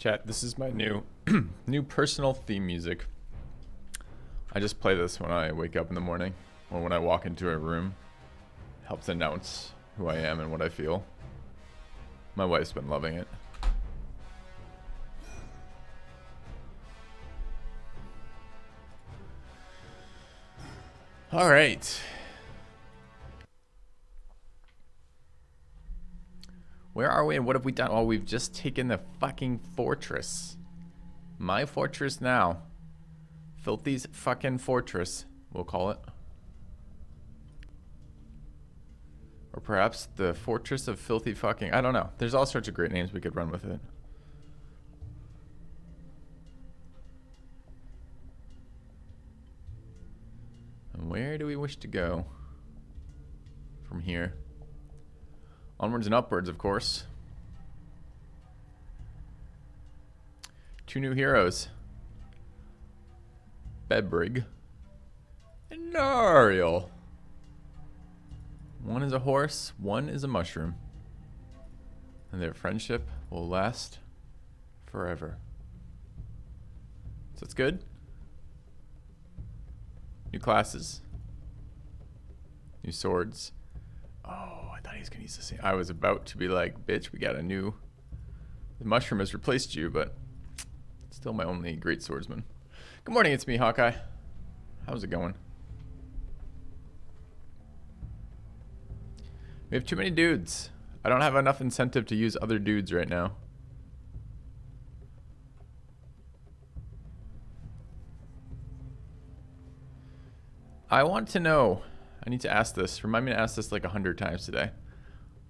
Chat, this is my new new personal theme music. I just play this when I wake up in the morning or when I walk into a room. Helps announce who I am and what I feel. My wife's been loving it. All right. Where are we and what have we done? Oh, we've just taken the fucking fortress. My fortress now. Filthy's fucking fortress, we'll call it. Or perhaps the fortress of filthy fucking... I don't know. There's all sorts of great names we could run with it. And where do we wish to go from here? Onwards and upwards, of course. 2 new heroes. Bebrig and Nariel. One is a horse, one is a mushroom. And their friendship will last forever. So it's good. New classes. New swords. Oh, I thought he was going to use the same. I was about to be like, bitch, we got a new... The mushroom has replaced you, but still my only great swordsman. Good morning, it's me, Hawkeye. How's it going? We have too many dudes. I don't have enough incentive to use other dudes right now. I want to know... I need to ask this. Remind me to ask this like 100 times today.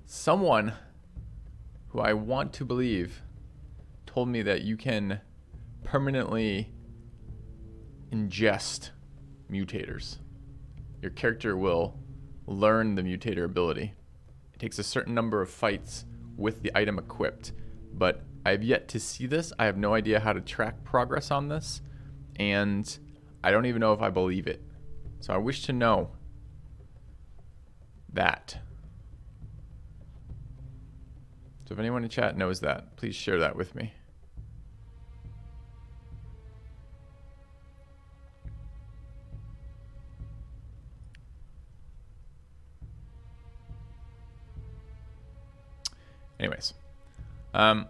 Someone who I want to believe told me that you can permanently ingest mutators. Your character will learn the mutator ability. It takes a certain number of fights with the item equipped, but I have yet to see this. I have no idea how to track progress on this, and I don't even know if I believe it. So I wish to know that. So if anyone in chat knows that, please share that with me. Anyways. Could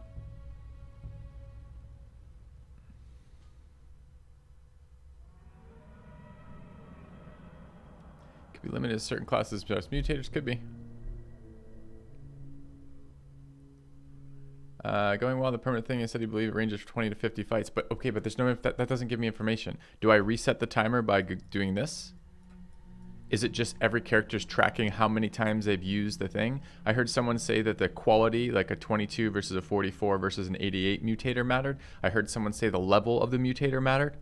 be limited to certain classes, but mutators could be. Going well, the permanent thing, I said you believe it ranges from 20 to 50 fights, but okay, but there's no, that doesn't give me information. Do I reset the timer by doing this? Is it just every character's tracking how many times they've used the thing? I heard someone say that the quality, like a 22 versus a 44 versus an 88 mutator mattered. I heard someone say the level of the mutator mattered.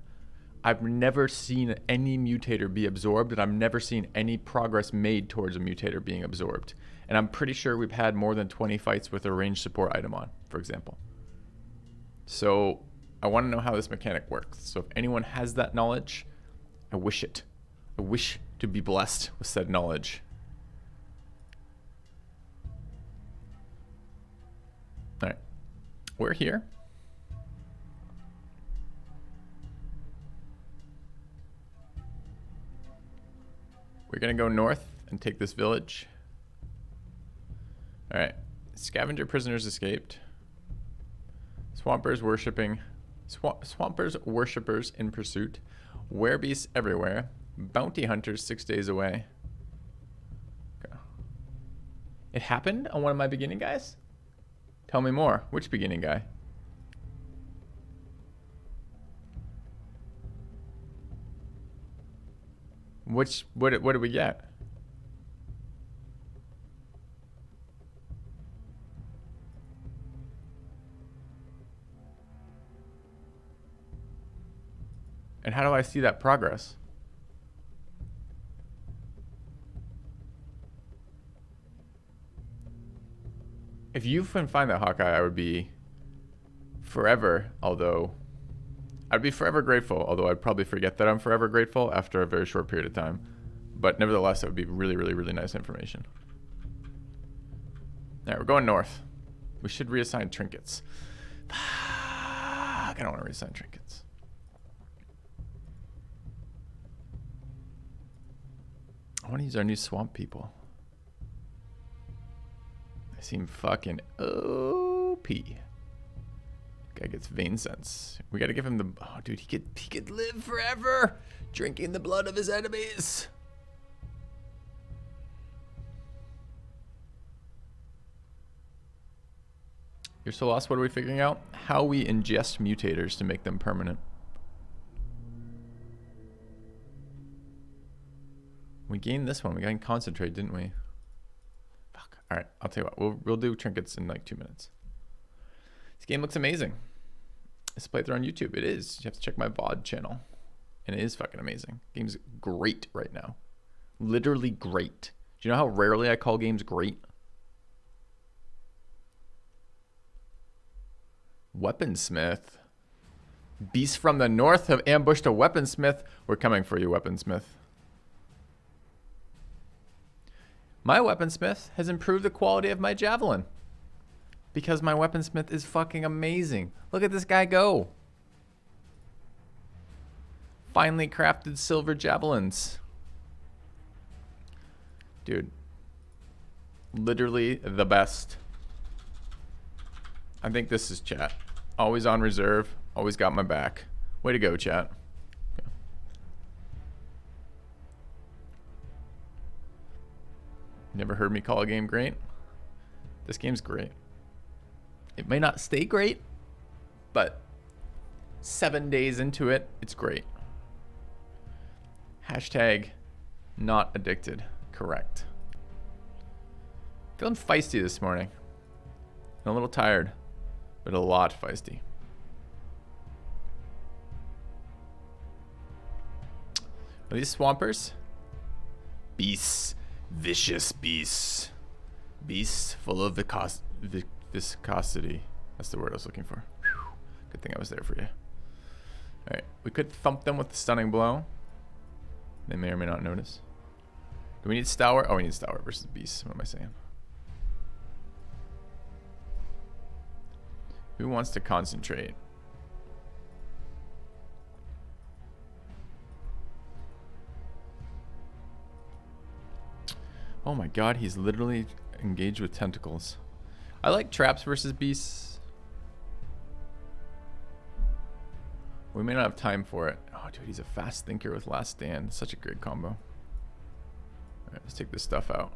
I've never seen any mutator be absorbed, and I've never seen any progress made towards a mutator being absorbed. And I'm pretty sure we've had more than 20 fights with a ranged support item on, for example. So I want to know how this mechanic works. So if anyone has that knowledge, I wish it. I wish to be blessed with said knowledge. All right, we're here. We're gonna go north and take this village. All right, scavenger prisoners escaped. Swampers worshipping, swampers worshippers in pursuit. Werebeasts everywhere. Bounty hunters 6 days away. Okay. It happened on one of my beginning guys? Tell me more. Which beginning guy? What did we get? And how do I see that progress? If you can find that, Hawkeye, I would be forever, although... I'd be forever grateful, although I'd probably forget that I'm forever grateful after a very short period of time. But nevertheless, that would be really, really, really nice information. All right, we're going north. We should reassign trinkets. Fuck, I don't want to reassign trinkets. I want to use our new swamp people. They seem fucking OP. Guy gets vein sense. We gotta give him the. Oh, dude, he could live forever, drinking the blood of his enemies. You're so lost. What are we figuring out? How we ingest mutators to make them permanent. We gained this one. We gained concentrate, didn't we? Fuck. All right. I'll tell you what. We'll do trinkets in like 2 minutes. This game looks amazing. It's played through on YouTube. It is. You have to check my VOD channel. And it is fucking amazing. Game's great right now. Literally great. Do you know how rarely I call games great? Weaponsmith. Beasts from the north have ambushed a weaponsmith. We're coming for you, weaponsmith. My weaponsmith has improved the quality of my javelin. Because my weaponsmith is fucking amazing. Look at this guy go. Finely crafted silver javelins. Dude. Literally the best. I think this is chat. Always on reserve. Always got my back. Way to go, chat. Okay. Never heard me call a game great? This game's great. It may not stay great, but 7 days into it, it's great. Hashtag not addicted. Correct. Feeling feisty this morning. And a little tired, but a lot feisty. Are these swampers? Beasts. Vicious beasts. Beasts full of viscosity. That's the word I was looking for. Whew. Good thing I was there for you. Alright, we could thump them with the stunning blow. They may or may not notice. Do we need Stalwart? Oh, we need Stalwart versus Beast. What am I saying? Who wants to concentrate? Oh my god, he's literally engaged with tentacles. I like traps versus beasts. We may not have time for it. Oh, dude, he's a fast thinker with Last Stand. Such a great combo. All right, let's take this stuff out.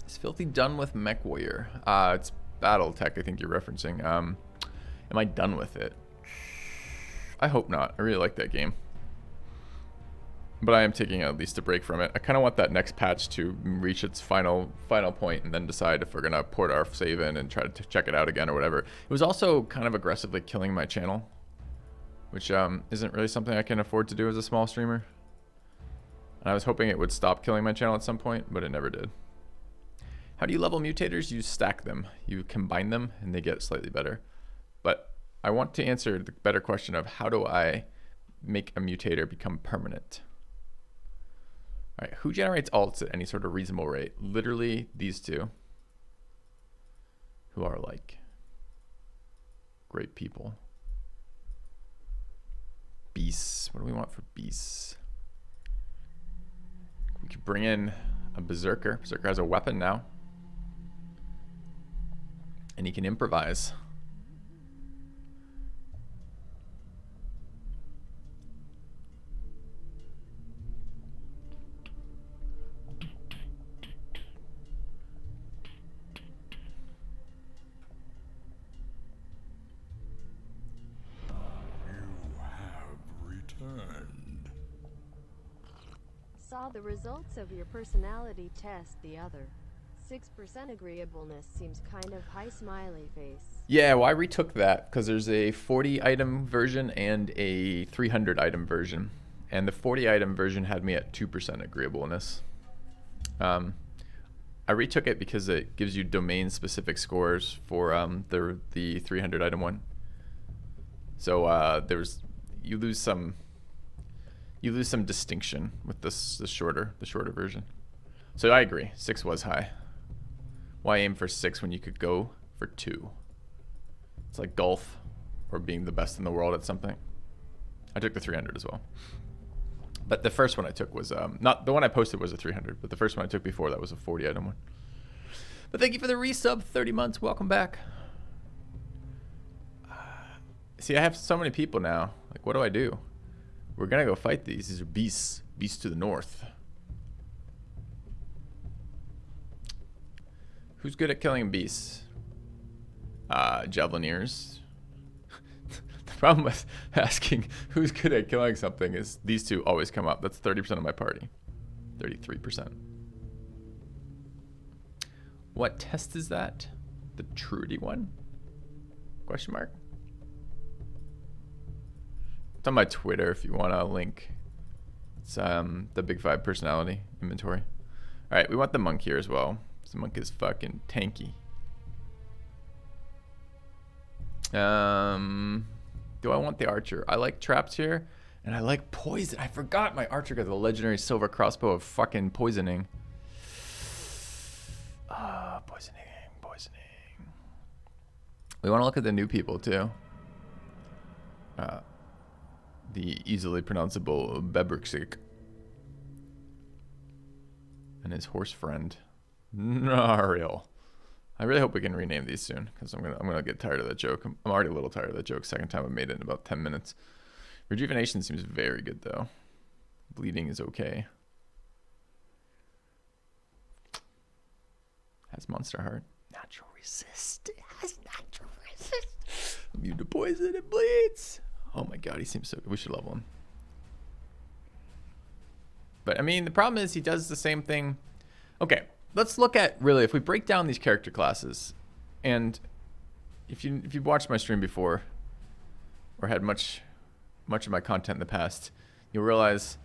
Is Filthy done with Mech Warrior? It's Battletech, I think you're referencing. Am I done with it? I hope not. I really like that game. But I am taking at least a break from it. I kind of want that next patch to reach its final point and then decide if we're going to port our save in and try to check it out again or whatever. It was also kind of aggressively killing my channel, which isn't really something I can afford to do as a small streamer. And I was hoping it would stop killing my channel at some point, but it never did. How do you level mutators? You stack them. You combine them and they get slightly better. But I want to answer the better question of how do I make a mutator become permanent? All right, who generates alts at any sort of reasonable rate? Literally these two, who are like great people. Beasts. What do we want for beasts? We could bring in a berserker. Berserker has a weapon now, and he can improvise. Saw the results of your personality test the other. 6% agreeableness seems kind of high smiley face. Yeah, well, I retook that because there's a 40 item version and a 300 item version. And the 40 item version had me at 2% agreeableness. I retook it because it gives you domain specific scores for the 300 item one. So you lose some distinction with the shorter version. So I agree, 6 was high. Why aim for 6 when you could go for 2. It's like golf or being the best in the world at something. I took the 300 as well. But the first one I took was, not the one I posted was a 300, but the first one I took before that was a 40 item one. But thank you for the resub, 30 months, welcome back. See, I have so many people now. Like, what do I do? We're gonna go fight these. These are beasts. Beasts to the north. Who's good at killing beasts? Javelineers. The problem with asking who's good at killing something is these two always come up. That's 30% of my party. 33%. What test is that? The Truity one? Question mark? It's on my Twitter if you want a link. It's the Big 5 personality inventory. All right, we want the monk here as well. The monk is fucking tanky. Do I want the archer? I like traps here, and I like poison. I forgot my archer got the legendary silver crossbow of fucking poisoning. Poisoning. We want to look at the new people too. The easily pronounceable Bebrixik and his horse friend Nariel. I really hope we can rename these soon because I'm gonna get tired of that joke. I'm already a little tired of that joke. Second time I made it in about 10 minutes. Rejuvenation seems very good though. Bleeding is okay. Has monster heart. Natural resist. It has natural resist. Immune to poison. It bleeds. Oh my god, he seems so good. We should level him. But I mean, the problem is he does the same thing. Okay, let's look at really if we break down these character classes, and if you've watched my stream before or had much of my content in the past, you'll realize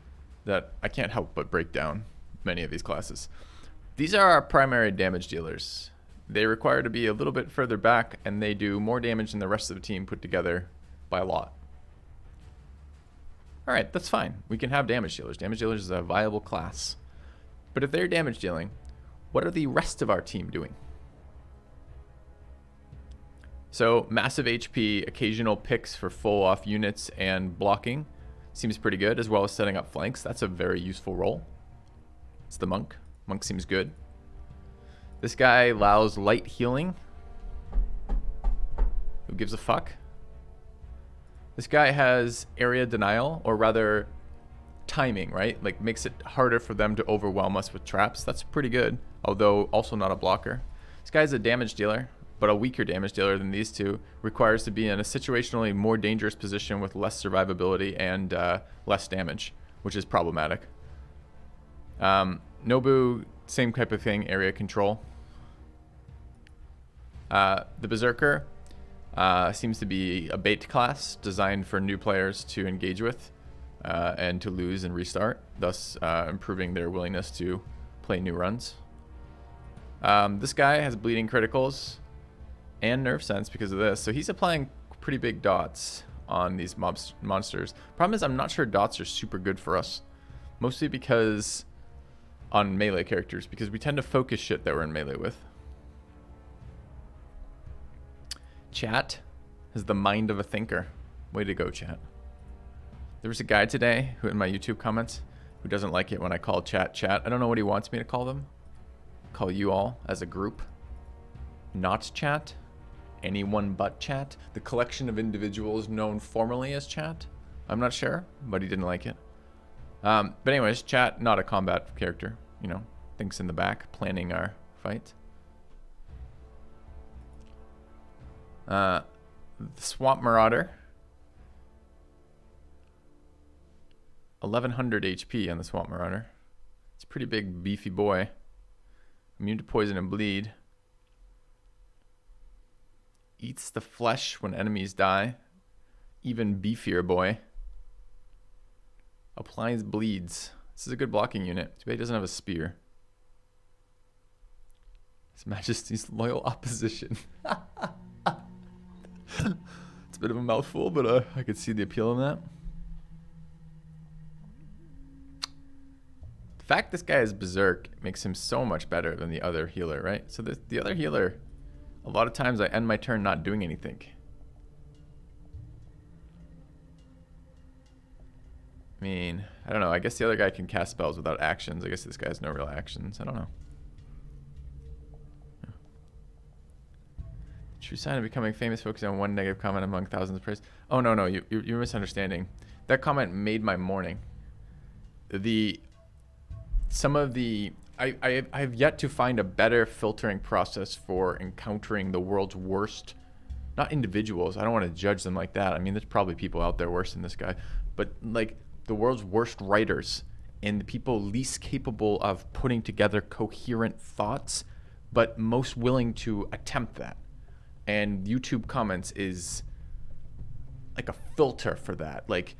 that I can't help but break down many of these classes. These are our primary damage dealers. They require to be a little bit further back, and they do more damage than the rest of the team put together by a lot. All right, that's fine. We can have damage dealers. Damage dealers is a viable class. But if they're damage dealing, what are the rest of our team doing? So massive HP, occasional picks for full off units and blocking seems pretty good, as well as setting up flanks. That's a very useful role. It's the monk. Monk seems good. This guy allows light healing. Who gives a fuck? This guy has area denial, or rather timing, right? Like makes it harder for them to overwhelm us with traps. That's pretty good, although also not a blocker. This guy's a damage dealer, but a weaker damage dealer than these two. Requires to be in a situationally more dangerous position with less survivability and less damage, which is problematic. Nobu, same type of thing, area control. The Berserker seems to be a bait class designed for new players to engage with and to lose and restart, thus improving their willingness to play new runs. This guy has bleeding criticals and nerf sense because of this, so he's applying pretty big dots on these monsters. Problem is, I'm not sure dots are super good for us, mostly because on melee characters, because we tend to focus shit that we're in melee with. Chat has the mind of a thinker. Way to go, chat. There was a guy today who in my YouTube comments who doesn't like it when I call chat. I don't know what he wants me to call them. Call you all as a group. Not chat. Anyone but chat. The collection of individuals known formally as chat. I'm not sure, but he didn't like it. But anyways, chat, not a combat character. You know, thinks in the back, planning our fight. The Swamp Marauder. 1100 HP on the Swamp Marauder. It's a pretty big, beefy boy. Immune to poison and bleed. Eats the flesh when enemies die. Even beefier boy. Applies bleeds. This is a good blocking unit. Too bad he doesn't have a spear. His Majesty's loyal opposition. It's a bit of a mouthful, but I could see the appeal in that. The fact this guy is berserk makes him so much better than the other healer, right? So the other healer A lot of times I end my turn not doing anything. I mean, I don't know. I guess the other guy can cast spells without actions. I guess this guy has no real actions. I don't know. True sign of becoming famous, focusing on one negative comment among thousands of praise. Oh, no. You're misunderstanding. That comment made my morning. I've yet to find a better filtering process for encountering the world's worst, not individuals. I don't want to judge them like that. I mean, there's probably people out there worse than this guy, but like the world's worst writers and the people least capable of putting together coherent thoughts, but most willing to attempt that. And YouTube comments is like a filter for that. Like,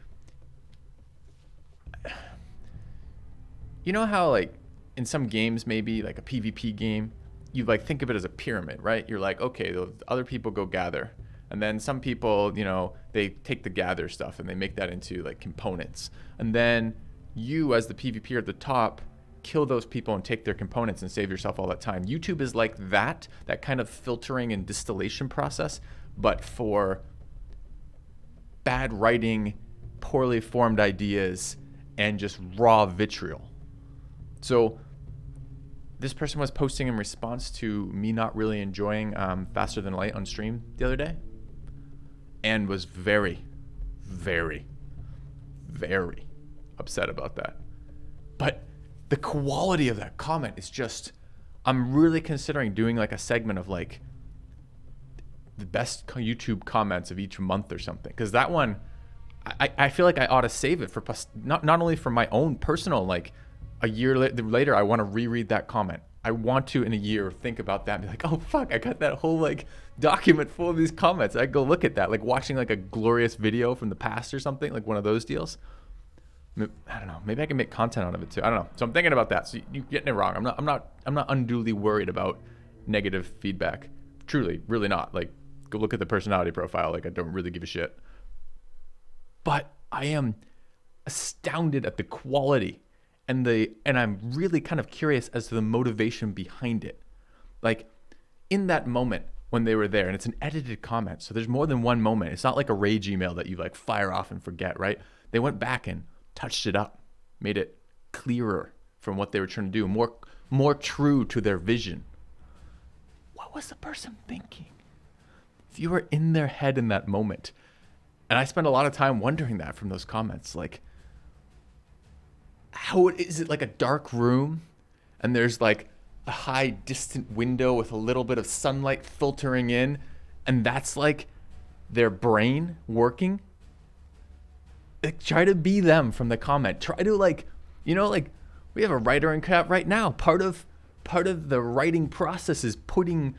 you know how like in some games, maybe like a PvP game, you like think of it as a pyramid, right? You're like, okay, the other people go gather. And then some people, you know, they take the gather stuff and they make that into like components. And then you as the PvPer at the top, kill those people and take their components and save yourself all that time. YouTube is like that kind of filtering and distillation process, but for bad writing, poorly formed ideas, and just raw vitriol. So this person was posting in response to me not really enjoying Faster Than Light on stream the other day, and was very, very, very upset about that. But the quality of that comment is just, I'm really considering doing like a segment of like the best YouTube comments of each month or something. Because that one, I feel like I ought to save it for not only for my own personal, like a year later, I want to reread that comment. I want to in a year think about that and be like, oh fuck, I got that whole like document full of these comments. I go look at that, like watching like a glorious video from the past or something, like one of those deals. I don't know. Maybe I can make content out of it too. I don't know. So I'm thinking about that. So you're getting it wrong. I'm not unduly worried about negative feedback. Truly, really not. Like, go look at the personality profile. Like, I don't really give a shit. But I am astounded at the quality and I'm really kind of curious as to the motivation behind it. Like, in that moment when they were there, and it's an edited comment, so there's more than one moment. It's not like a rage email that you like fire off and forget, right? They went back and touched it up, made it clearer from what they were trying to do, more true to their vision. What was the person thinking? If you were in their head in that moment, and I spent a lot of time wondering that from those comments, like, how is it like a dark room and there's like a high distant window with a little bit of sunlight filtering in, and that's like their brain working? Like, try to be them from the comment. Try to like, you know, like we have a writer in chat right now. Part of the writing process is putting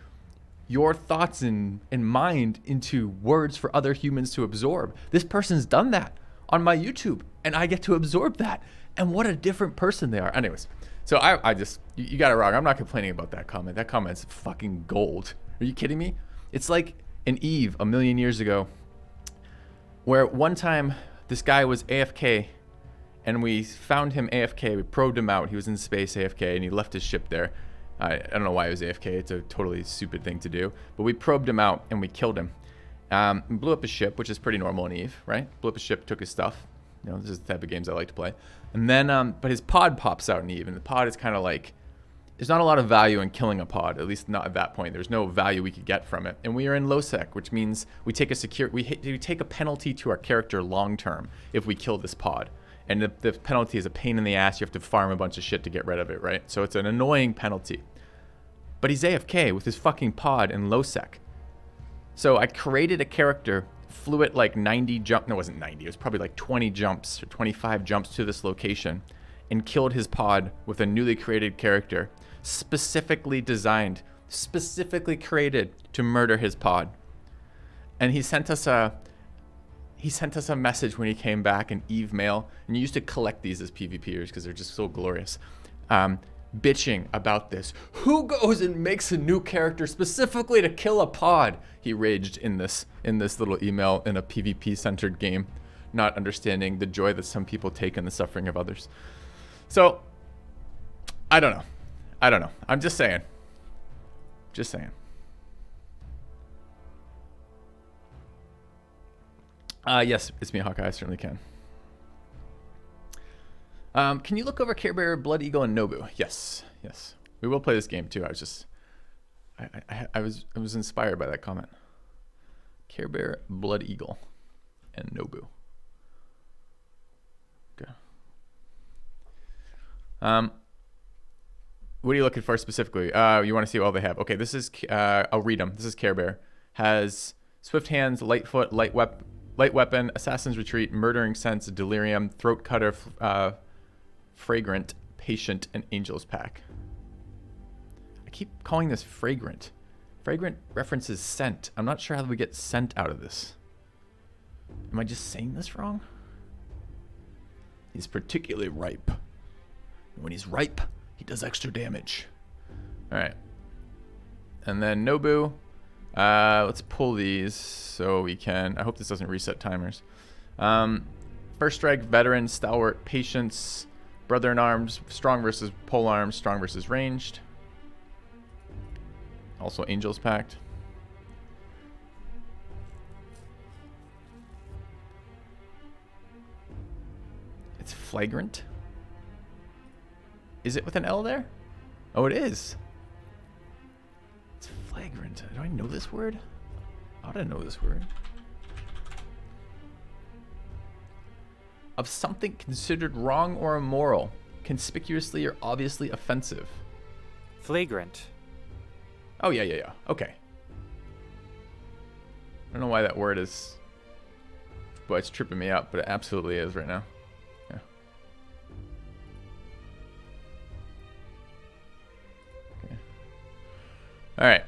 your thoughts and mind into words for other humans to absorb. This person's done that on my YouTube, and I get to absorb that. And what a different person they are. Anyways, so I just, you got it wrong. I'm not complaining about that comment. That comment's fucking gold. Are you kidding me? It's like in Eve a million years ago, where one time this guy was AFK and we found him AFK. We probed him out. He was in space AFK and he left his ship there. I don't know why he was AFK. It's a totally stupid thing to do. But we probed him out and we killed him. We blew up his ship, which is pretty normal in Eve, right? Blew up his ship, took his stuff. You know, this is the type of games I like to play. And then, but his pod pops out in Eve, and the pod is kind of like, there's not a lot of value in killing a pod, at least not at that point. There's no value we could get from it. And we are in low sec, which means we take a penalty to our character long term if we kill this pod. And the penalty is a pain in the ass. You have to farm a bunch of shit to get rid of it, right? So it's an annoying penalty. But he's AFK with his fucking pod in low sec. So I created a character, flew it like 90 jump, no, it wasn't 90, it was probably like 20 jumps or 25 jumps to this location, and killed his pod with a newly created character, specifically designed, specifically created to murder his pod. And he sent us a message when he came back, an Eve mail, and you used to collect these as PvPers because they're just so glorious. Bitching about this. Who goes and makes a new character specifically to kill a pod? He raged in this little email in a PvP centered game, not understanding the joy that some people take in the suffering of others. So I don't know. I'm just saying. Yes, it's me, Hawkeye. I certainly can. Can you look over Care Bear, Blood Eagle, and Nobu? Yes, yes. We will play this game too. I was just, I was inspired by that comment. Care Bear, Blood Eagle, and Nobu. Okay. What are you looking for specifically? You want to see all they have? Okay, this is. I'll read them. This is Care Bear. Has Swift Hands, Light Foot, Light Weapon, Assassin's Retreat, Murdering Sense, Delirium, Throat Cutter, Fragrant, Patient, and Angel's Pack. I keep calling this Fragrant. Fragrant references scent. I'm not sure how we get scent out of this. Am I just saying this wrong? He's particularly ripe. And when he's ripe, he does extra damage. All right. And then Nobu. Let's pull these so we can. I hope this doesn't reset timers. First Strike, Veteran, Stalwart, Patience, Brother in Arms, Strong versus Pole Arms, Strong versus Ranged. Also Angel's Pact. It's Flagrant. Is it with an L there? Oh, it is. It's Flagrant. Do I know this word? How do I know this word? Of something considered wrong or immoral, conspicuously or obviously offensive. Flagrant. Oh, yeah. Okay. I don't know why that word is... Boy, it's tripping me up, but it absolutely is right now. Yeah. Okay. All right.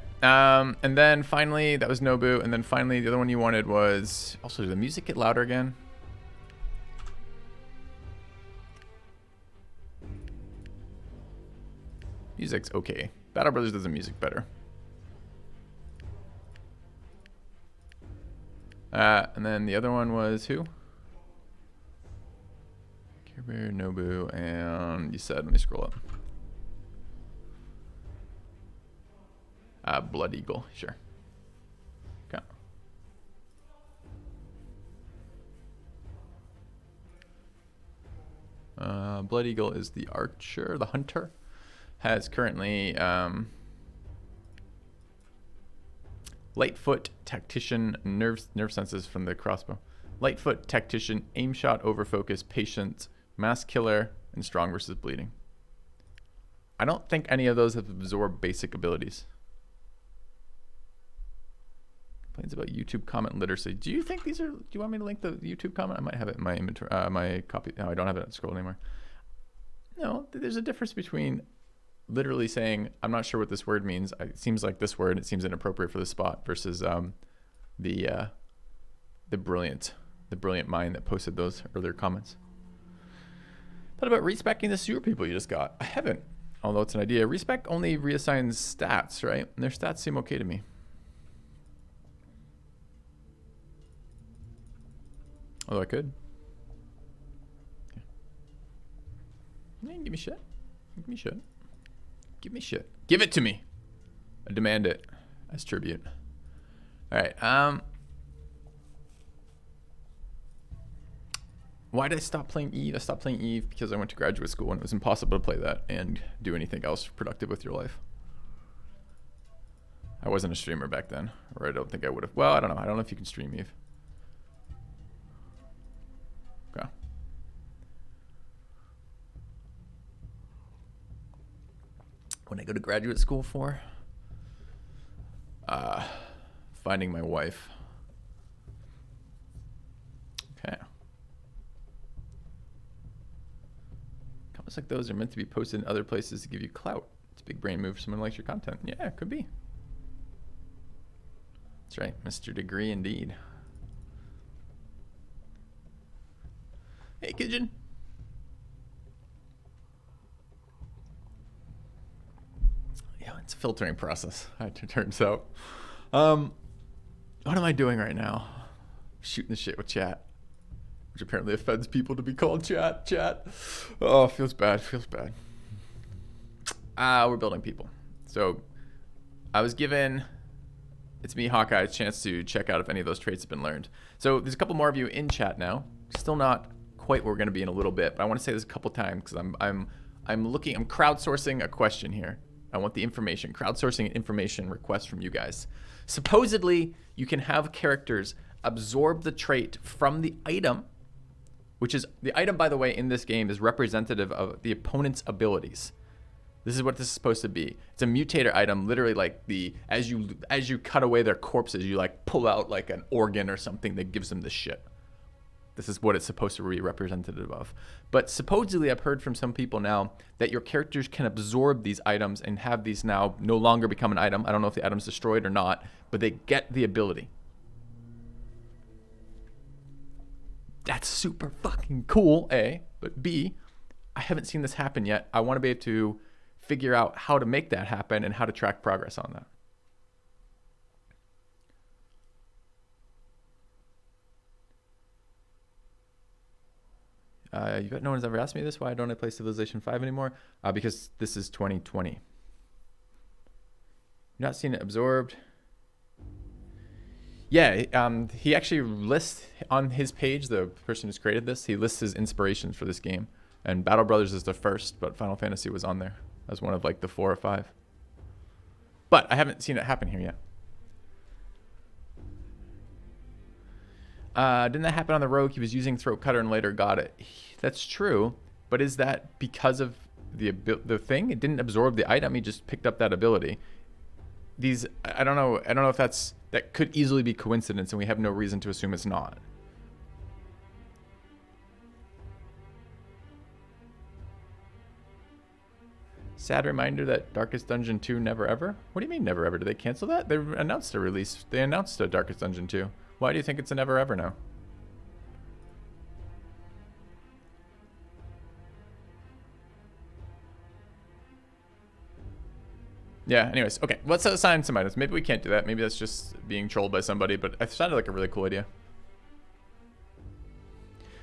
And then finally, that was Nobu. And then finally, the other one you wanted was... Also, did the music get louder again? Music's okay. Battle Brothers does the music better. And then the other one was who? Care Bear, Nobu, and you said, let me scroll up. Blood Eagle, sure. Okay. Blood Eagle is the archer, the hunter. Has currently Lightfoot, Tactician, nerve senses from the crossbow. Lightfoot, Tactician, aim shot, overfocus, patient, mass killer, and strong versus bleeding. I don't think any of those have absorbed basic abilities. Complains about YouTube comment literacy. Do you think these are? Do you want me to link the YouTube comment? I might have it in my inventory, my copy. No, I don't have it on scroll anymore. No, there's a difference between literally saying, I'm not sure what this word means. It seems like this word. It seems inappropriate for the spot versus the brilliant mind that posted those earlier comments. What about respecing the sewer people you just got? I haven't, although it's an idea. Respec only reassigns stats, right? And their stats seem okay to me. Although I could. Okay. Give me shit. Give me shit. Give me shit. Give it to me. I demand it as tribute. All right. Why did I stop playing Eve? I stopped playing Eve because I went to graduate school and it was impossible to play that and do anything else productive with your life. I wasn't a streamer back then, or I don't think I would have. Well, I don't know. I don't know if you can stream Eve. Okay. When I go to graduate school for? Finding my wife. Okay. Comments like those are meant to be posted in other places to give you clout. It's a big brain move for someone who likes your content. Yeah, it could be. That's right, Mr. Degree indeed. Hey, Kijin. Yeah, it's a filtering process, it turns out. What am I doing right now? Shooting the shit with chat, which apparently offends people to be called chat. Oh, feels bad. We're building people. So I was given, It's me, Hawkeye. A chance to check out if any of those traits have been learned. So there's a couple more of you in chat now. Still not quite where we're going to be in a little bit, but I want to say this a couple times because I'm crowdsourcing a question here. I want the information, crowdsourcing information requests from you guys. Supposedly, you can have characters absorb the trait from the item, which is the item, by the way, in this game is representative of the opponent's abilities. This is what this is supposed to be. It's a mutator item, literally like as you cut away their corpses, you like pull out like an organ or something that gives them the shit. This is what it's supposed to be representative of. But supposedly I've heard from some people now that your characters can absorb these items and have these now no longer become an item. I don't know if the item's destroyed or not, but they get the ability. That's super fucking cool, A. But B, I haven't seen this happen yet. I want to be able to figure out how to make that happen and how to track progress on that. No one's ever asked me this. Why don't I play Civilization 5 anymore? Because this is 2020. You've not seen it absorbed. Yeah, he actually lists on his page, the person who's created this, he lists his inspirations for this game. And Battle Brothers is the first, but Final Fantasy was on there as one of like the 4 or 5. But I haven't seen it happen here yet. Didn't that happen on the Rogue? He was using Throat Cutter and later got it. That's true, but is that because of the thing? It didn't absorb the item. He just picked up that ability. I don't know if that could easily be coincidence, and we have no reason to assume it's not. Sad reminder that Darkest Dungeon 2 never ever? What do you mean never ever? Did they cancel that? They announced a release. They announced a Darkest Dungeon 2. Why do you think it's a never ever now? Yeah, anyways. Okay, let's assign some items. Maybe we can't do that. Maybe that's just being trolled by somebody, but it sounded like a really cool idea.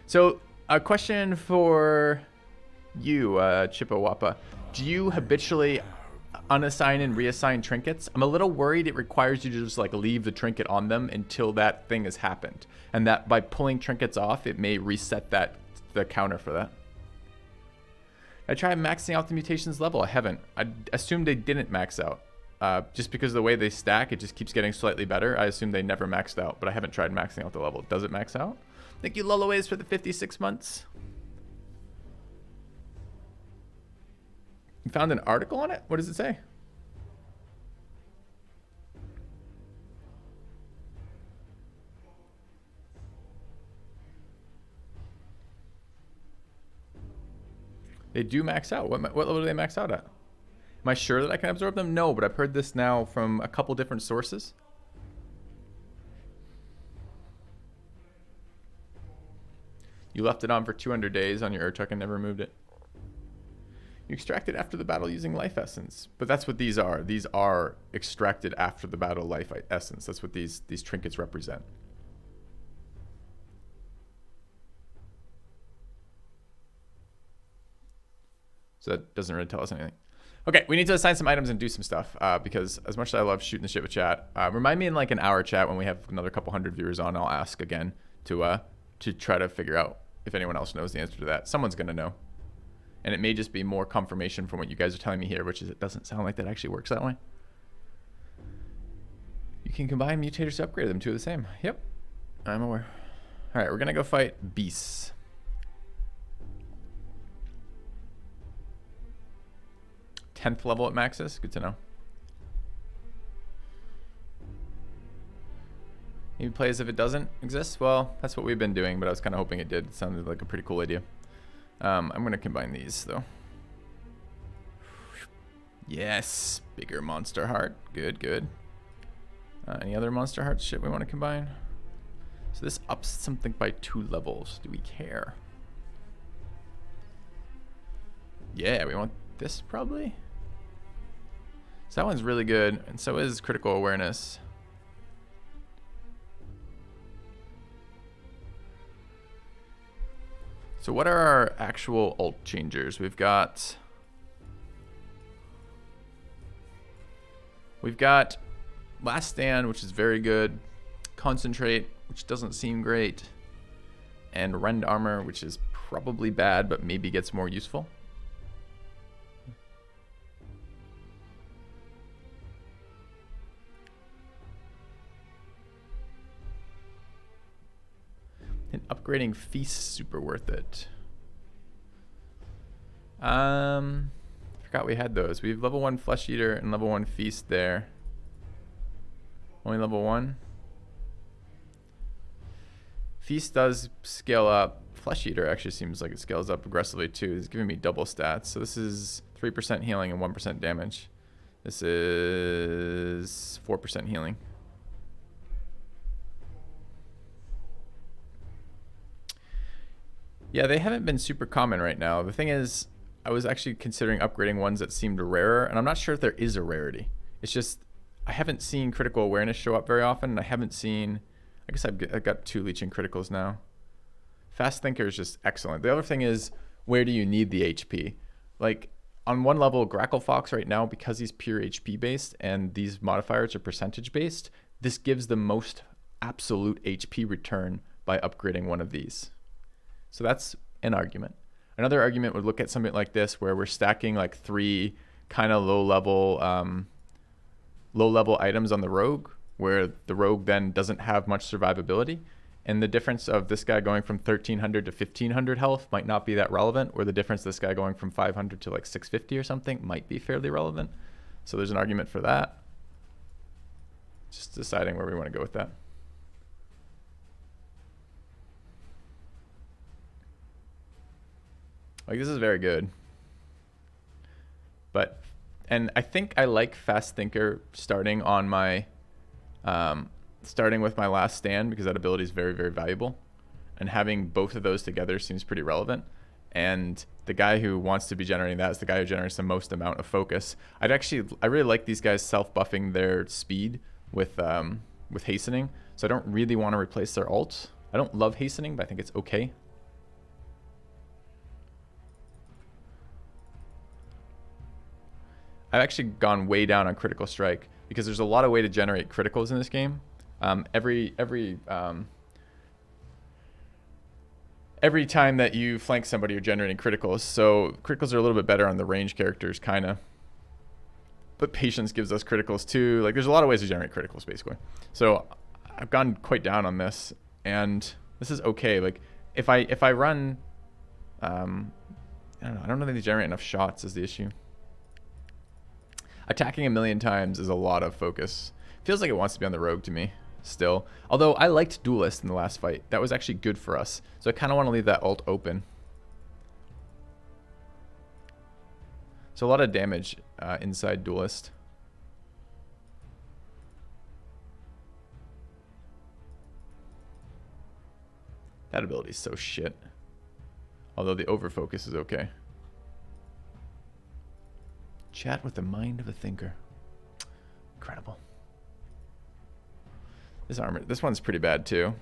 So, a question for you, Chippawappa. Do you habitually unassign and reassign trinkets? I'm a little worried it requires you to just like leave the trinket on them until that thing has happened. And that by pulling trinkets off, it may reset the counter for that. I tried maxing out the mutations level. I haven't. I assumed they didn't max out. Just because of the way they stack, it just keeps getting slightly better. I assume they never maxed out, but I haven't tried maxing out the level. Does it max out? Thank you, Loloways, for the 56 months. You found an article on it? What does it say? They do max out. What level do they max out at? Am I sure that I can absorb them? No, but I've heard this now from a couple different sources. You left it on for 200 days on your Urtuk and never removed it. You extract it after the battle using life essence. But that's what these are. These are extracted after the battle life essence. That's what these trinkets represent. So that doesn't really tell us anything. Okay, we need to assign some items and do some stuff because as much as I love shooting the shit with chat, remind me in like an hour chat when we have another couple hundred viewers on, I'll ask again to try to figure out if anyone else knows the answer to that. Someone's going to know. And it may just be more confirmation from what you guys are telling me here, which is it doesn't sound like that actually works that way. You can combine mutators to upgrade them, two are the same. Yep, I'm aware. All right, we're going to go fight beasts. Tenth level at maxes. Good to know. Maybe play as if it doesn't exist. Well, that's what we've been doing, but I was kind of hoping it did. It sounded like a pretty cool idea. I'm going to combine these, though. Yes. Bigger monster heart. Good, good. Any other monster heart shit we want to combine? So this ups something by 2 levels. Do we care? Yeah, we want this probably. So that one's really good, and so is critical awareness. So what are our actual ult changers? We've got Last Stand, which is very good. Concentrate, which doesn't seem great. And Rend Armor, which is probably bad, but maybe gets more useful. And upgrading Feast, super worth it. Forgot we had those. We have level 1 Flesh Eater and level 1 Feast there. Only level 1. Feast does scale up. Flesh Eater actually seems like it scales up aggressively too. It's giving me double stats. So this is 3% healing and 1% damage. This is 4% healing. Yeah, they haven't been super common right now. The thing is, I was actually considering upgrading ones that seemed rarer, and I'm not sure if there is a rarity. It's just, I haven't seen critical awareness show up very often, and I haven't seen, I guess I've got 2 leeching criticals now. Fast Thinker is just excellent. The other thing is, where do you need the HP? Like, on one level, Grackle Fox right now, because he's pure HP based, and these modifiers are percentage based, this gives the most absolute HP return by upgrading one of these. So that's an argument. Another argument would look at something like this, where we're stacking like 3 kind of low level items on the rogue, where the rogue then doesn't have much survivability. And the difference of this guy going from 1300 to 1500 health might not be that relevant, or the difference of this guy going from 500 to like 650 or something might be fairly relevant. So there's an argument for that. Just deciding where we want to go with that. Like, this is very good. But, and I think I like Fast Thinker starting on my, starting with my Last Stand, because that ability is very, very valuable. And having both of those together seems pretty relevant. And the guy who wants to be generating that is the guy who generates the most amount of focus. I really like these guys self-buffing their speed with hastening. So I don't really want to replace their ult. I don't love hastening, but I think it's okay. I've actually gone way down on critical strike because there's a lot of way to generate criticals in this game. Every time that you flank somebody, you're generating criticals. So criticals are a little bit better on the range characters, kind of. But patience gives us criticals too. Like, there's a lot of ways to generate criticals, basically. So I've gone quite down on this, and this is okay. Like, if I run, I don't know that they generate enough shots is the issue. Attacking 1,000,000 times is a lot of focus. Feels like it wants to be on the rogue to me still. Although I liked Duelist in the last fight. That was actually good for us. So I kind of want to leave that ult open. So a lot of damage inside Duelist. That ability is so shit. Although the overfocus is okay. Chat with the mind of a thinker. Incredible. This armor, this one's pretty bad too.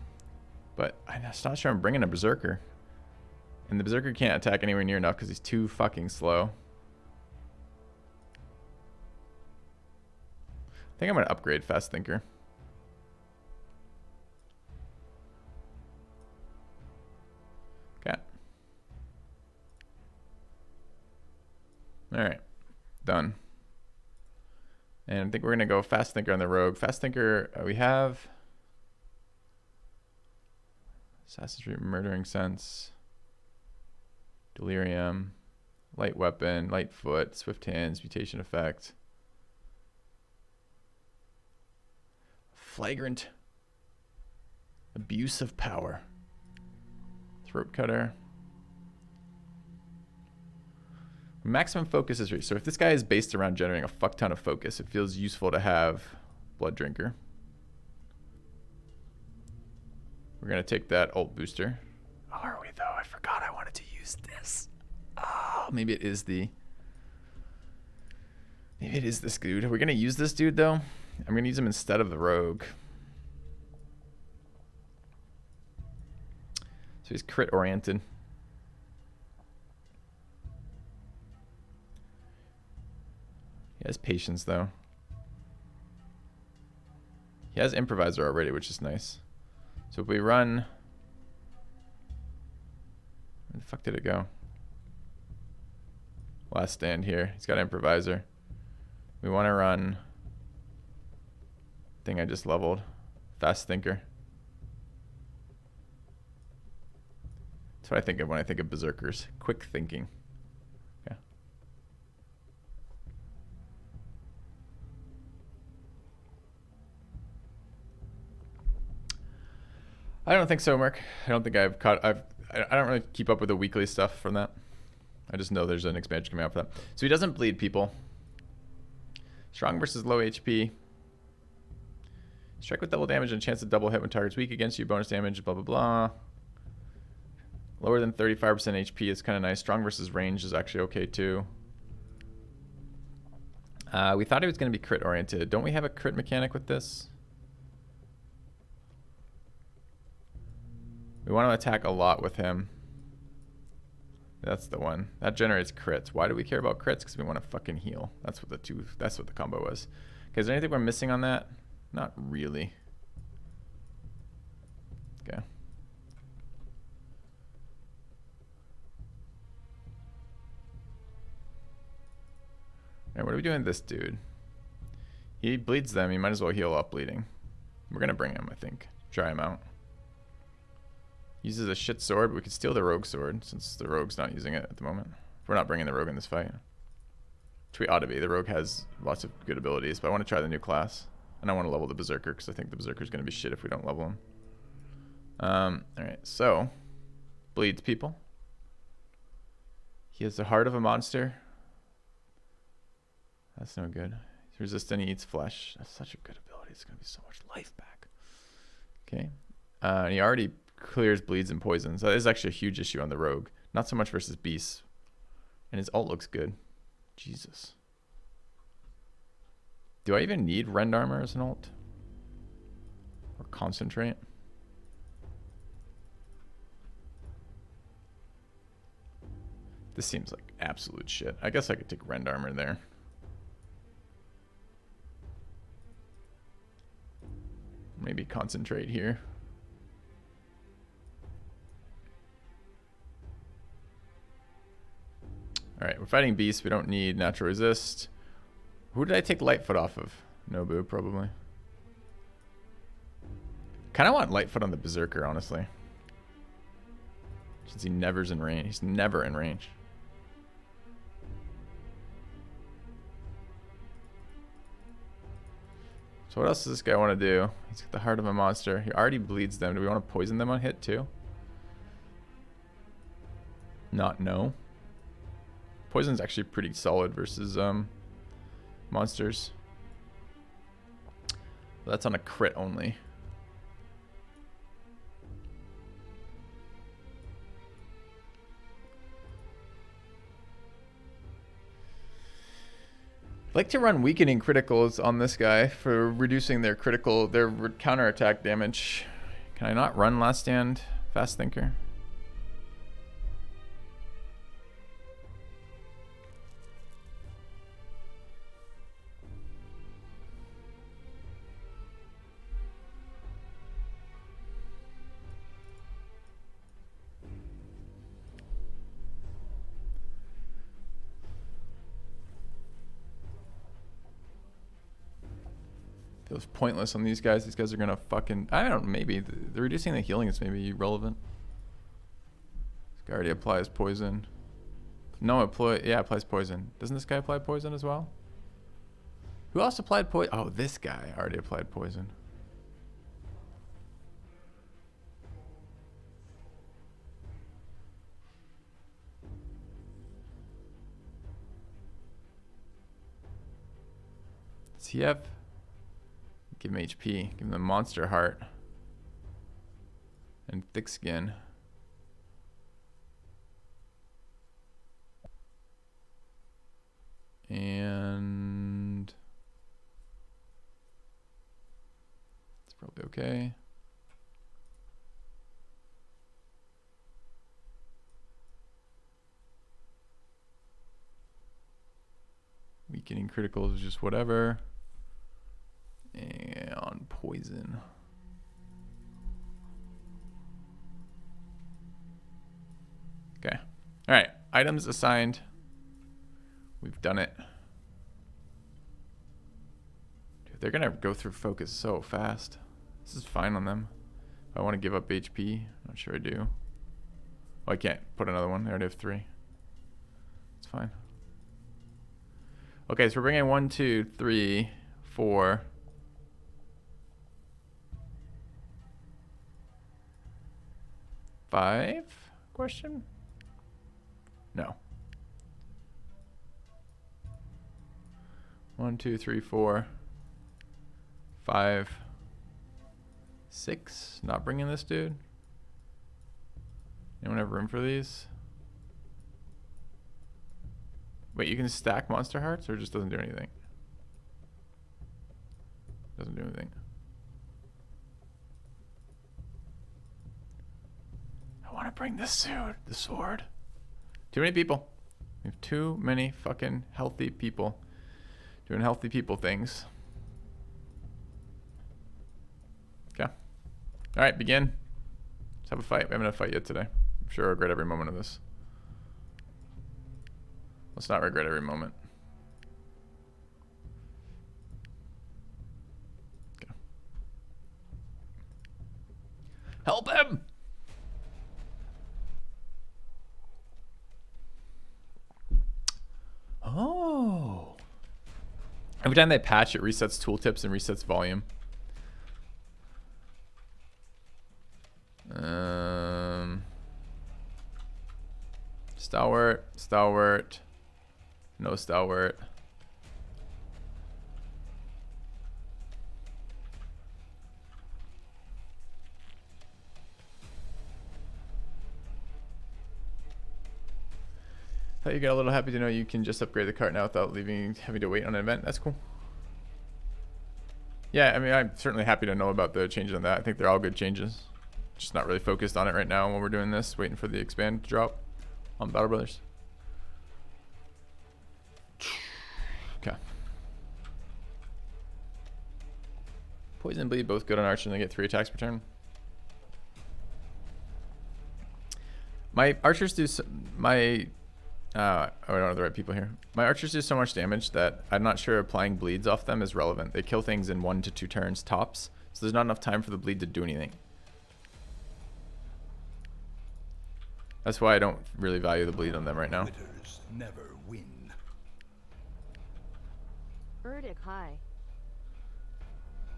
But I'm not sure I'm bringing a Berserker. And the Berserker can't attack anywhere near enough because he's too fucking slow. I think I'm going to upgrade Fast Thinker. Okay. Alright. Done. And I think we're going to go Fast Thinker on the rogue. Fast Thinker, we have Assassin's Creed Murdering Sense, Delirium, Light Weapon, Light Foot, Swift Hands, Mutation Effect, Flagrant Abuse of Power, Throat Cutter. Maximum focus is reached. So if this guy is based around generating a fuck ton of focus, it feels useful to have Blood Drinker. We're going to take that ult booster. Oh, are we though? I forgot I wanted to use this. Oh, maybe it is the... Maybe it is this dude. Are we going to use this dude though? I'm going to use him instead of the rogue. So he's crit oriented. He has patience though. He has improviser already, which is nice. So if we run, where the fuck did it go? Last stand here. He's got improviser. We want to run thing I just leveled. Fast thinker. That's what I think of when I think of berserkers. Quick thinking. Yeah. I don't think so, Mark. I don't think I don't really keep up with the weekly stuff from that. I just know there's an expansion coming out for that. So he doesn't bleed people. Strong versus low HP. Strike with double damage and chance to double hit when target's weak against you. Bonus damage, blah, blah, blah. Lower than 35% HP is kind of nice. Strong versus range is actually okay too. We thought he was going to be crit oriented. Don't we have a crit mechanic with this? We want to attack a lot with him. That's the one. That generates crits. Why do we care about crits? Because we want to fucking heal. That's what the combo was. Okay, is there anything we're missing on that? Not really. Okay. Alright, what are we doing with this dude? He bleeds them. He might as well heal up bleeding. We're going to bring him, I think. Try him out. Uses a shit sword, but we could steal the rogue sword since the rogue's not using it at the moment. We're not bringing the rogue in this fight. Which we ought to be. The rogue has lots of good abilities, but I want to try the new class. And I want to level the berserker because I think the berserker's going to be shit if we don't level him. Alright, so. Bleeds people. He has the heart of a monster. That's no good. He's resistant, he eats flesh. That's such a good ability. It's going to be so much life back. Okay. And he already clears bleeds and poisons. That is actually a huge issue on the rogue. Not so much versus beasts. And his ult looks good. Jesus. Do I even need rend armor as an ult? Or concentrate? This seems like absolute shit. I guess I could take rend armor there. Maybe concentrate here. Alright, we're fighting beasts. We don't need natural resist. Who did I take Lightfoot off of? Nobu, probably. Kind of want Lightfoot on the Berserker, honestly. Since he never's in range. He's never in range. So what else does this guy want to do? He's got the heart of a monster. He already bleeds them. Do we want to poison them on hit too? Not no. Poison's actually pretty solid versus monsters. But that's on a crit only. I'd like to run weakening criticals on this guy for reducing their counterattack damage. Can I not run last stand fast thinker? Feels pointless on these guys. These guys are gonna fucking, I don't know, maybe the reducing the healing is maybe irrelevant. This guy already applies poison. No, applies poison. Doesn't this guy apply poison as well? Who else applied poison? Oh, this guy already applied poison. Does he have? Give him HP. Give him the monster heart. And thick skin. And it's probably okay. Weakening criticals is just whatever. And on poison. Okay. All right. Items assigned. We've done it. Dude, they're going to go through focus so fast. This is fine on them. If I want to give up HP, not sure I do. Oh, I can't put another one. I already have 3. It's fine. Okay, so we're bringing 1, 2, 3, 4. 5? Question? No. 1, 2, 3, 4, 5, 6. Not bringing this dude. Anyone have room for these? Wait, you can stack monster hearts, or it just doesn't do anything? Doesn't do anything. I want to bring this suit, the sword. Too many people. We have too many fucking healthy people doing healthy people things. Okay. All right, begin. Let's have a fight. We haven't had a fight yet today. I'm sure I regret every moment of this. Let's not regret every moment. Okay. Help him! Oh. Every time they patch, it resets tooltips and resets volume. Stalwart, stalwart, no stalwart. Thought you got a little happy to know you can just upgrade the cart now without having to wait on an event. That's cool. Yeah, I mean, I'm certainly happy to know about the changes on that. I think they're all good changes. Just not really focused on it right now while we're doing this, waiting for the expand to drop on Battle Brothers. Okay. Poison and bleed both good on archer and they get 3 attacks per turn. My archers do oh, I don't have the right people here. My archers do so much damage that I'm not sure applying bleeds off them is relevant. They kill things in 1 to 2 turns tops, so there's not enough time for the bleed to do anything. That's why I don't really value the bleed on them right now. Winners never win. Urtuk, hi.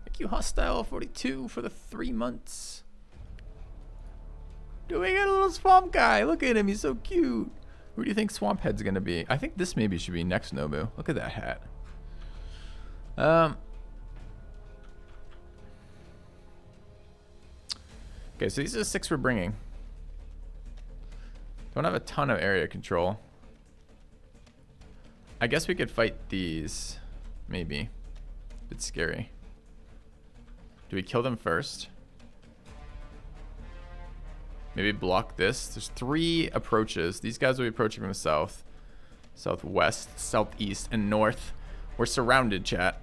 Thank you, Hostile 42, for the 3 months. Do we get a little swamp guy? Look at him, he's so cute. Who do you think Swamp Head's gonna be? I think this maybe should be next Nobu. Look at that hat. Okay, so these are the 6 we're bringing. Don't have a ton of area control. I guess we could fight these, maybe. A bit scary. Do we kill them first? Maybe block this. There's 3 approaches. These guys will be approaching from the south, southwest, southeast, and north. We're surrounded, chat.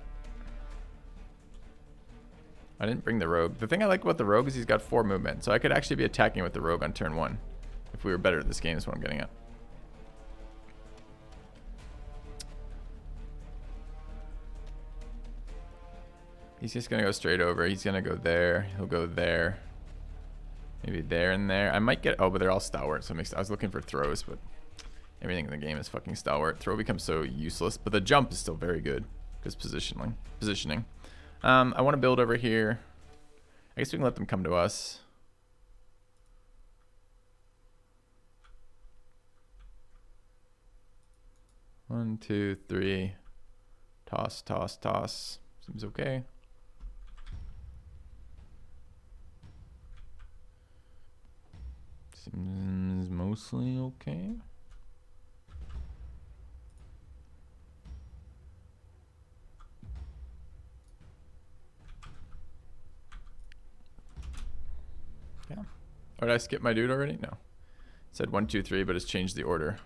I didn't bring the rogue. The thing I like about the rogue is he's got 4 movement, so I could actually be attacking with the rogue on turn 1. If we were better at this game is what I'm getting at. He's just gonna go straight over. He's gonna go there. He'll go there. Maybe there and there. I might get... Oh, but they're all stalwart, so it makes... I was looking for throws, but everything in the game is fucking stalwart. Throw becomes so useless, but the jump is still very good because positioning. I want to build over here. I guess we can let them come to us. One, 2, 3. Toss, toss, toss. Seems okay. Seems mostly okay. Yeah. Or did I skip my dude already? No. It said 1, 2, 3, but it's changed the order.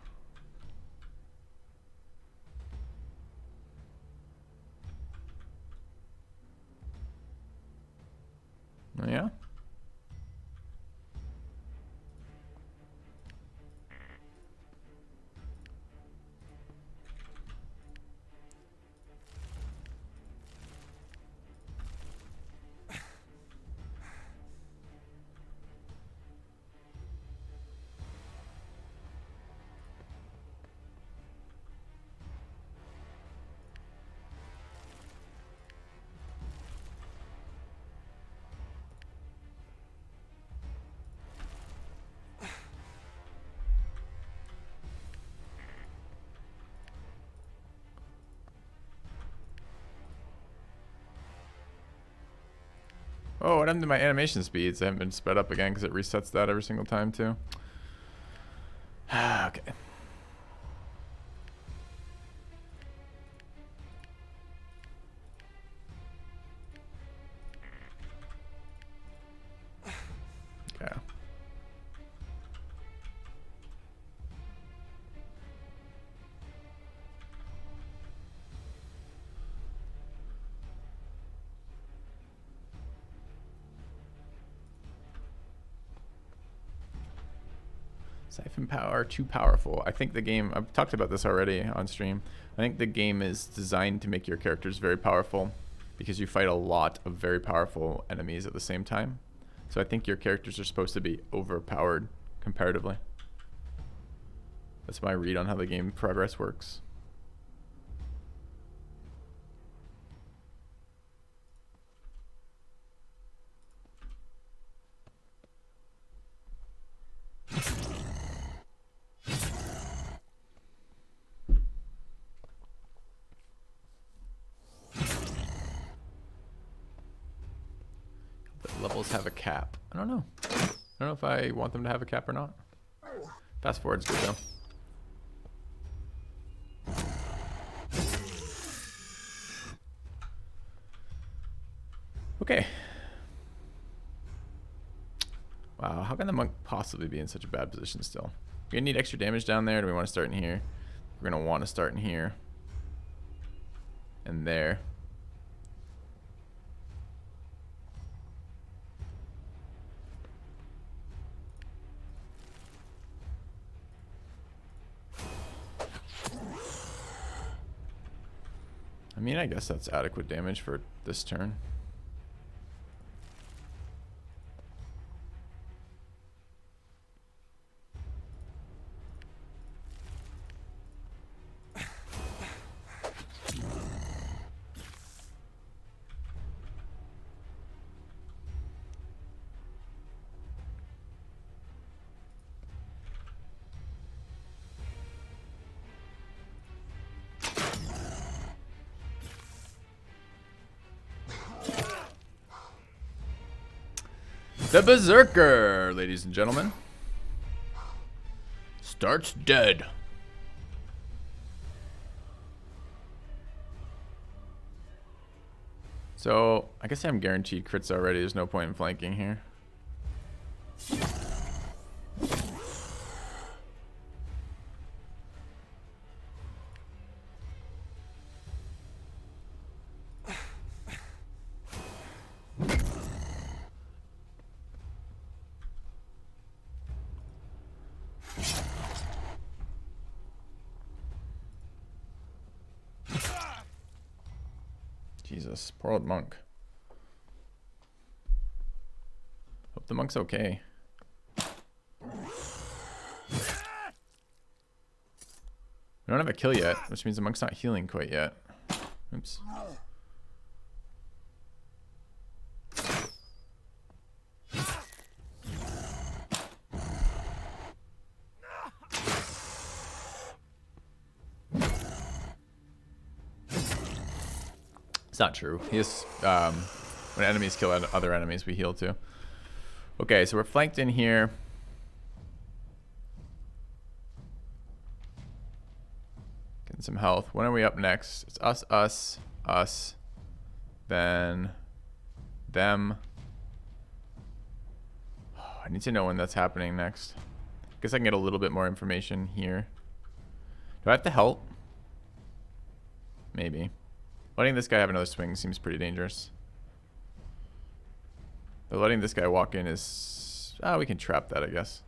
Oh, what happened to my animation speeds? They haven't been sped up again because it resets that every single time too. Okay. Okay. Siphon power, too powerful. I think the game, I've talked about this already on stream. I think the game is designed to make your characters very powerful because you fight a lot of very powerful enemies at the same time. So I think your characters are supposed to be overpowered comparatively. That's my read on how the game progress works. The levels have a cap. I don't know. I don't know if I want them to have a cap or not. Fast forward's good though. Okay. Wow, how can the monk possibly be in such a bad position still? We're gonna need extra damage down there. Do we want to start in here? We're gonna want to start in here. And there. I mean, I guess that's adequate damage for this turn. The Berserker, ladies and gentlemen, starts dead. So, I guess I'm guaranteed crits already. There's no point in flanking here. Jesus, poor old monk. Hope the monk's okay. We don't have a kill yet, which means the monk's not healing quite yet. Oops. It's not true. He is, when enemies kill other enemies, we heal too. Okay, so we're flanked in here. Getting some health. When are we up next? It's us, us, us. Then them. Oh, I need to know when that's happening next. Guess I can get a little bit more information here. Do I have to help? Maybe. Letting this guy have another swing seems pretty dangerous. But letting this guy walk in is... Ah, we can trap that, I guess.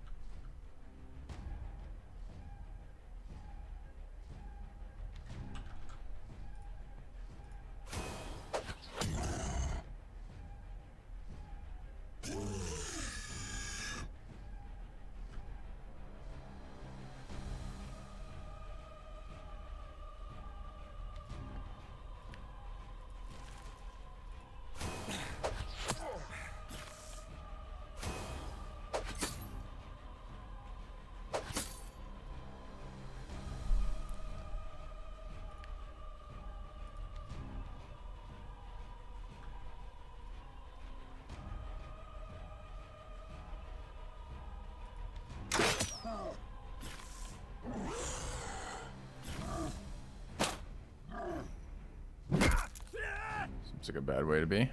Seems like a bad way to be.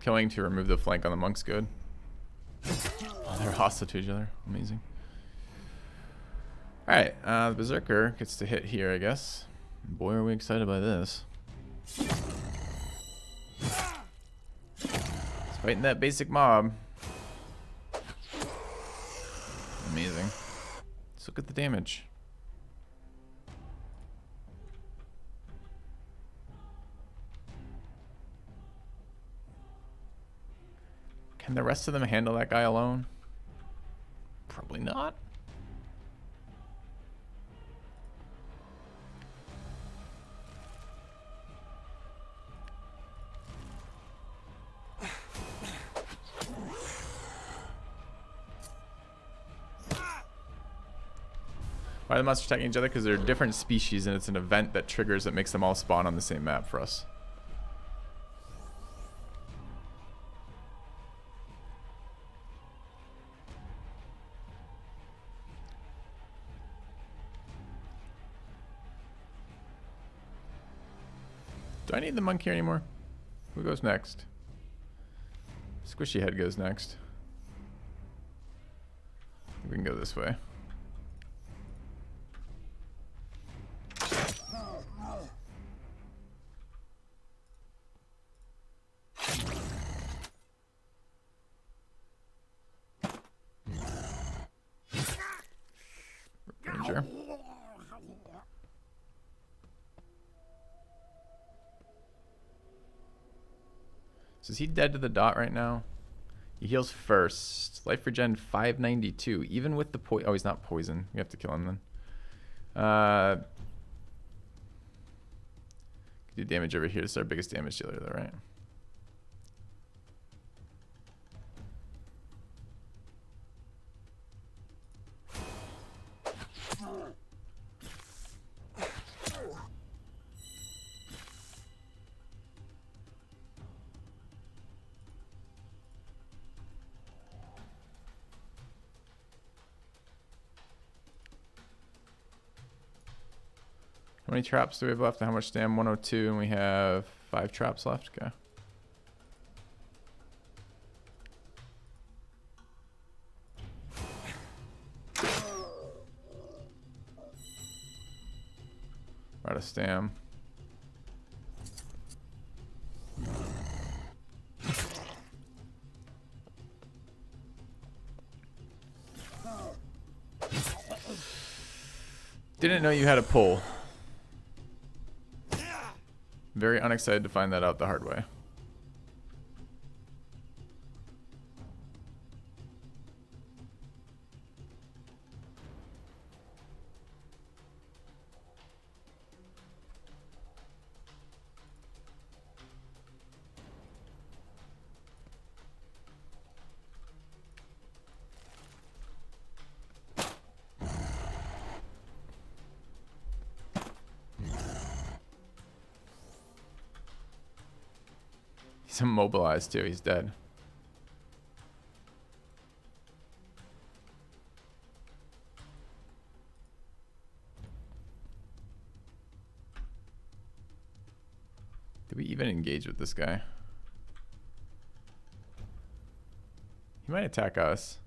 Killing to remove the flank on the monk's good. Oh, they're hostile to each other. Amazing. Alright, the Berserker gets to hit here, I guess. Boy, are we excited by this. He's fighting that basic mob. Amazing. Let's look at the damage. Can the rest of them handle that guy alone? Probably not. Why are the monsters attacking each other? Because they're different species and it's an event that triggers that makes them all spawn on the same map for us. Do I need the monk here anymore? Who goes next? Squishy Head goes next. We can go this way. Ranger. So is he dead to the dot right now? He heals first. Life regen 592. Even with the oh, he's not poison. We have to kill him then. Do damage over here. This is our biggest damage dealer though, right? How many traps do we have left and how much stam? 102 and we have 5 traps left. Okay. We're out of stam. Didn't know you had a pull. Very unexcited to find that out the hard way. He's immobilized too. He's dead. Did we even engage with this guy? He might attack us.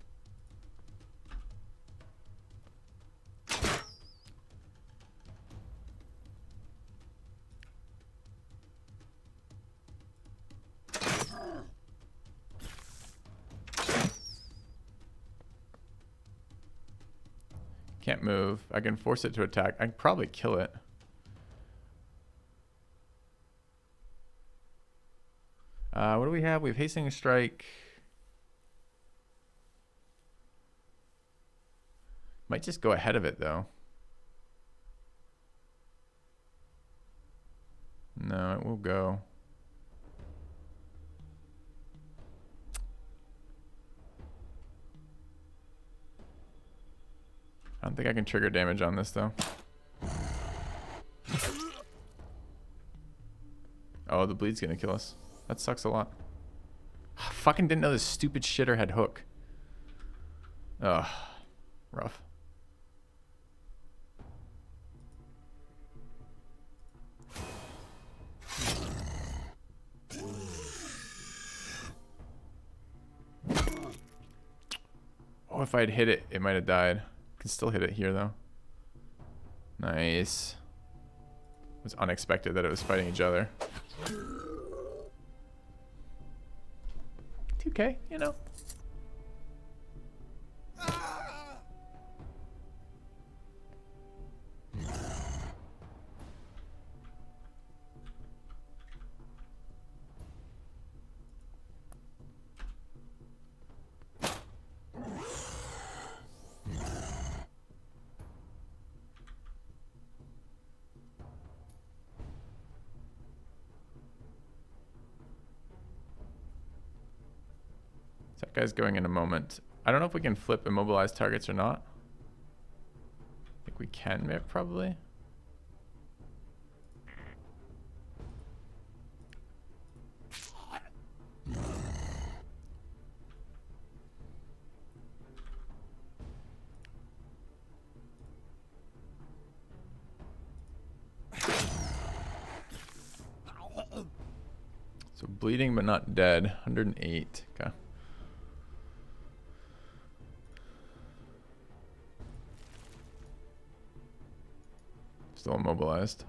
Can't move. I can force it to attack. I can probably kill it. What do we have? We have Hasting Strike. Might just go ahead of it though. No, it will go. I don't think I can trigger damage on this though. Oh, the bleed's gonna kill us. That sucks a lot. Fucking didn't know this stupid shitter had hook. Ugh. Rough. Oh, if I'd hit it, it might have died. Can still hit it here though. Nice. It was unexpected that it was fighting each other. 2K, you know. That guy's going in a moment. I don't know if we can flip immobilized targets or not. I think we can, probably. So bleeding but not dead. 108. Okay. Still immobilized.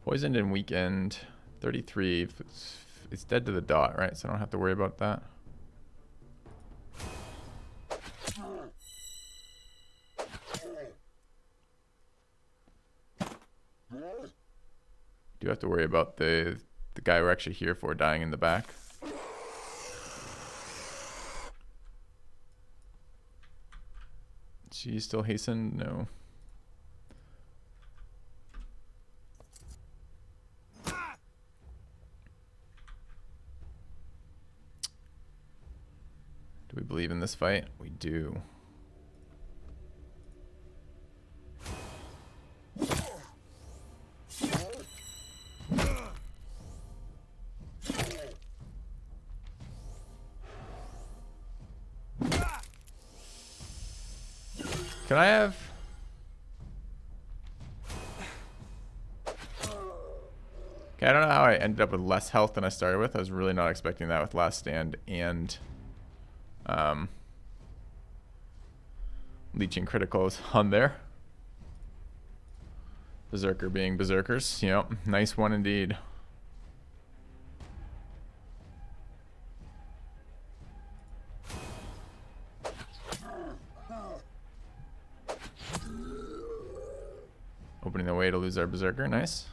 Poisoned and weakened. 33. It's dead to the dot, right? So I don't have to worry about that. Do have to worry about the guy we're actually here for dying in the back. She still hastened? No. Do we believe in this fight? We do. Can I have... Okay, I don't know how I ended up with less health than I started with. I was really not expecting that with Last Stand and leeching criticals on there. Berserker being berserkers. Yep, nice one indeed. Opening the way to lose our berserker. Nice.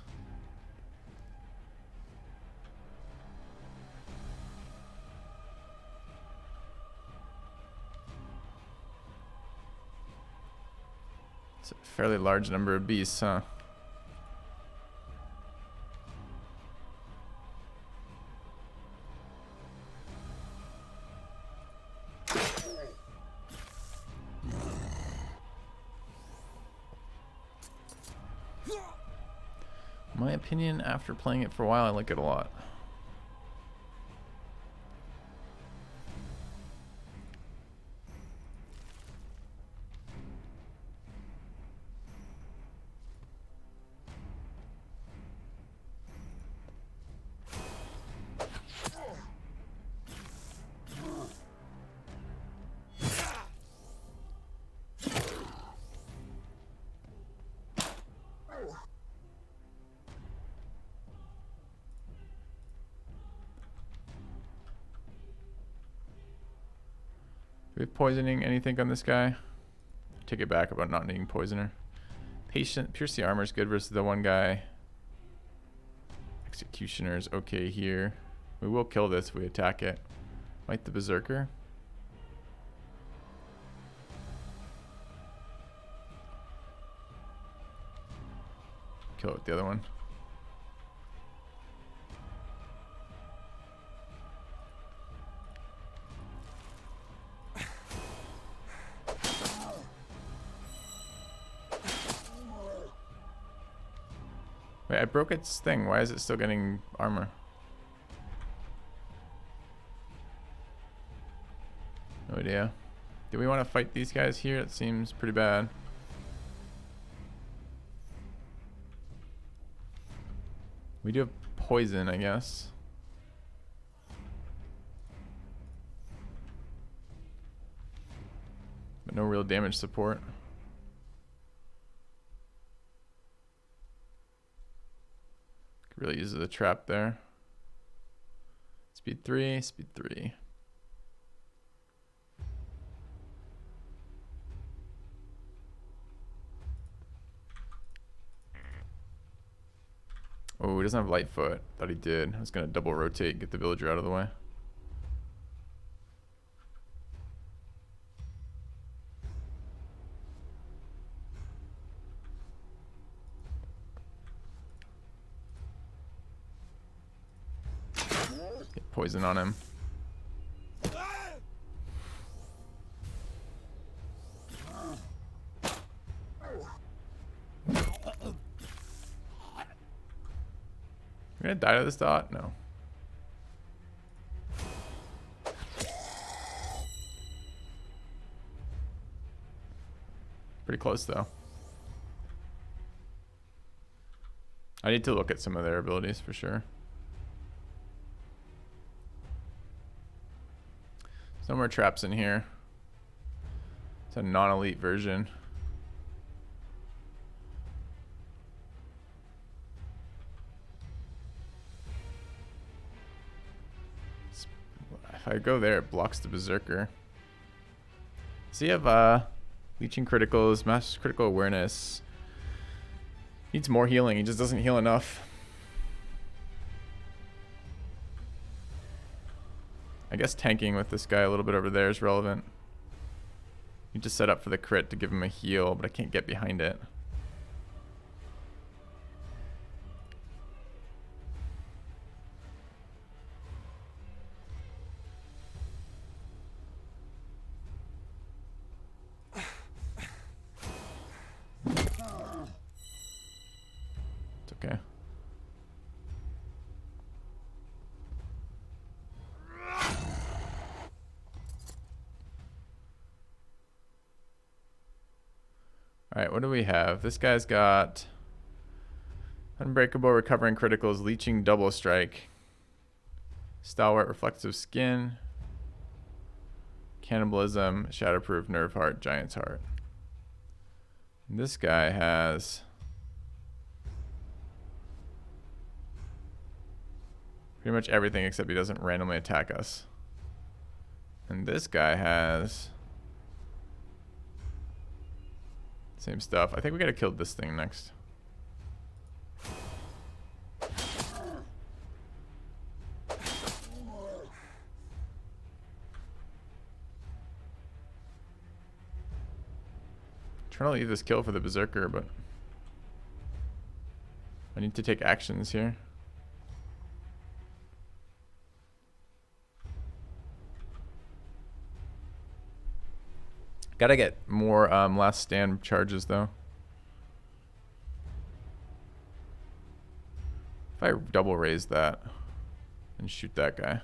It's a fairly large number of beasts, huh? My opinion, after playing it for a while, I like it a lot. Do we have poisoning anything on this guy? Take it back about not needing poisoner. Patient, pierce the armor is good versus the one guy. Executioner's okay here. We will kill this if we attack it. Might the berserker? Kill it with the other one. Wait, I broke its thing. Why is it still getting armor? No idea. Do we want to fight these guys here? It seems pretty bad. We do have poison, I guess. But no real damage support. Could really use the trap there. Speed 3, speed 3. Oh, he doesn't have Lightfoot. Thought he did. I was going to double rotate, get the villager out of the way. Get poison on him. You're gonna die to this dot? No. Pretty close though. I need to look at some of their abilities for sure. There's no more traps in here. It's a non-elite version. If I go there, it blocks the berserker. So you have leeching criticals, mass critical awareness. Needs more healing. He just doesn't heal enough. I guess tanking with this guy a little bit over there is relevant. You just set up for the crit to give him a heal, but I can't get behind it. It's okay. Alright, what do we have? This guy's got Unbreakable, Recovering Criticals, Leeching, Double Strike, Stalwart, Reflective Skin, Cannibalism, Shatterproof, Nerve Heart, Giant's Heart. And this guy has pretty much everything except he doesn't randomly attack us. And this guy has same stuff. I think we gotta kill this thing next. Trying to leave this kill for the berserker, but I need to take actions here. Gotta get more last stand charges though. If I double raise that and shoot that guy.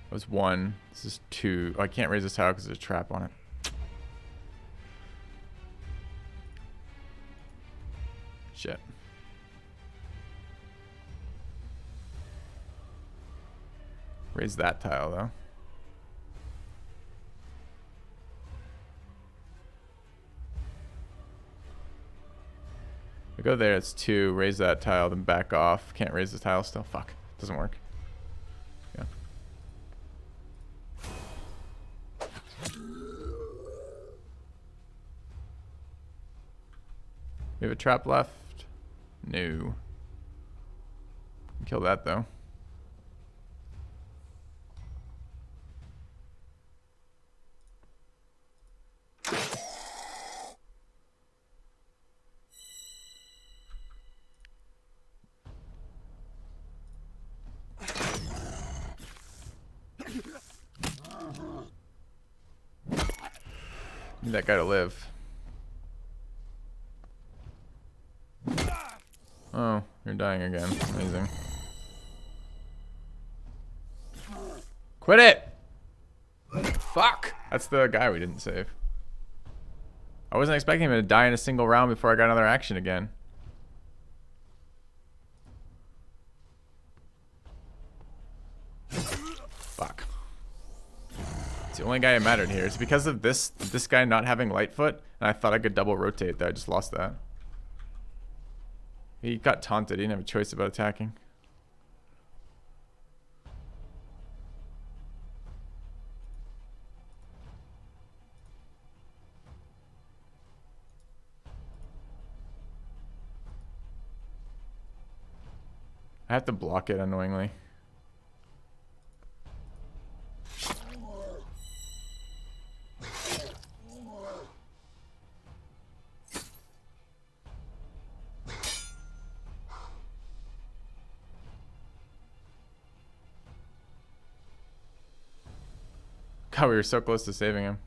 That was 1. This is 2. Oh, I can't raise this tower because there's a trap on it. Shit. Raise that tile though. I go there, it's 2. Raise that tile, then back off. Can't raise the tile still. Fuck. Doesn't work. Yeah. We have a trap left? No. Kill that though. Need that guy to live. Oh, you're dying again. Amazing. Quit it! Fuck! That's the guy we didn't save. I wasn't expecting him to die in a single round before I got another action again. Fuck. It's the only guy who mattered here. It's because of this guy not having Lightfoot, and I thought I could double rotate that. I just lost that. He got taunted. He didn't have a choice about attacking. I have to block it annoyingly. God, we were so close to saving him.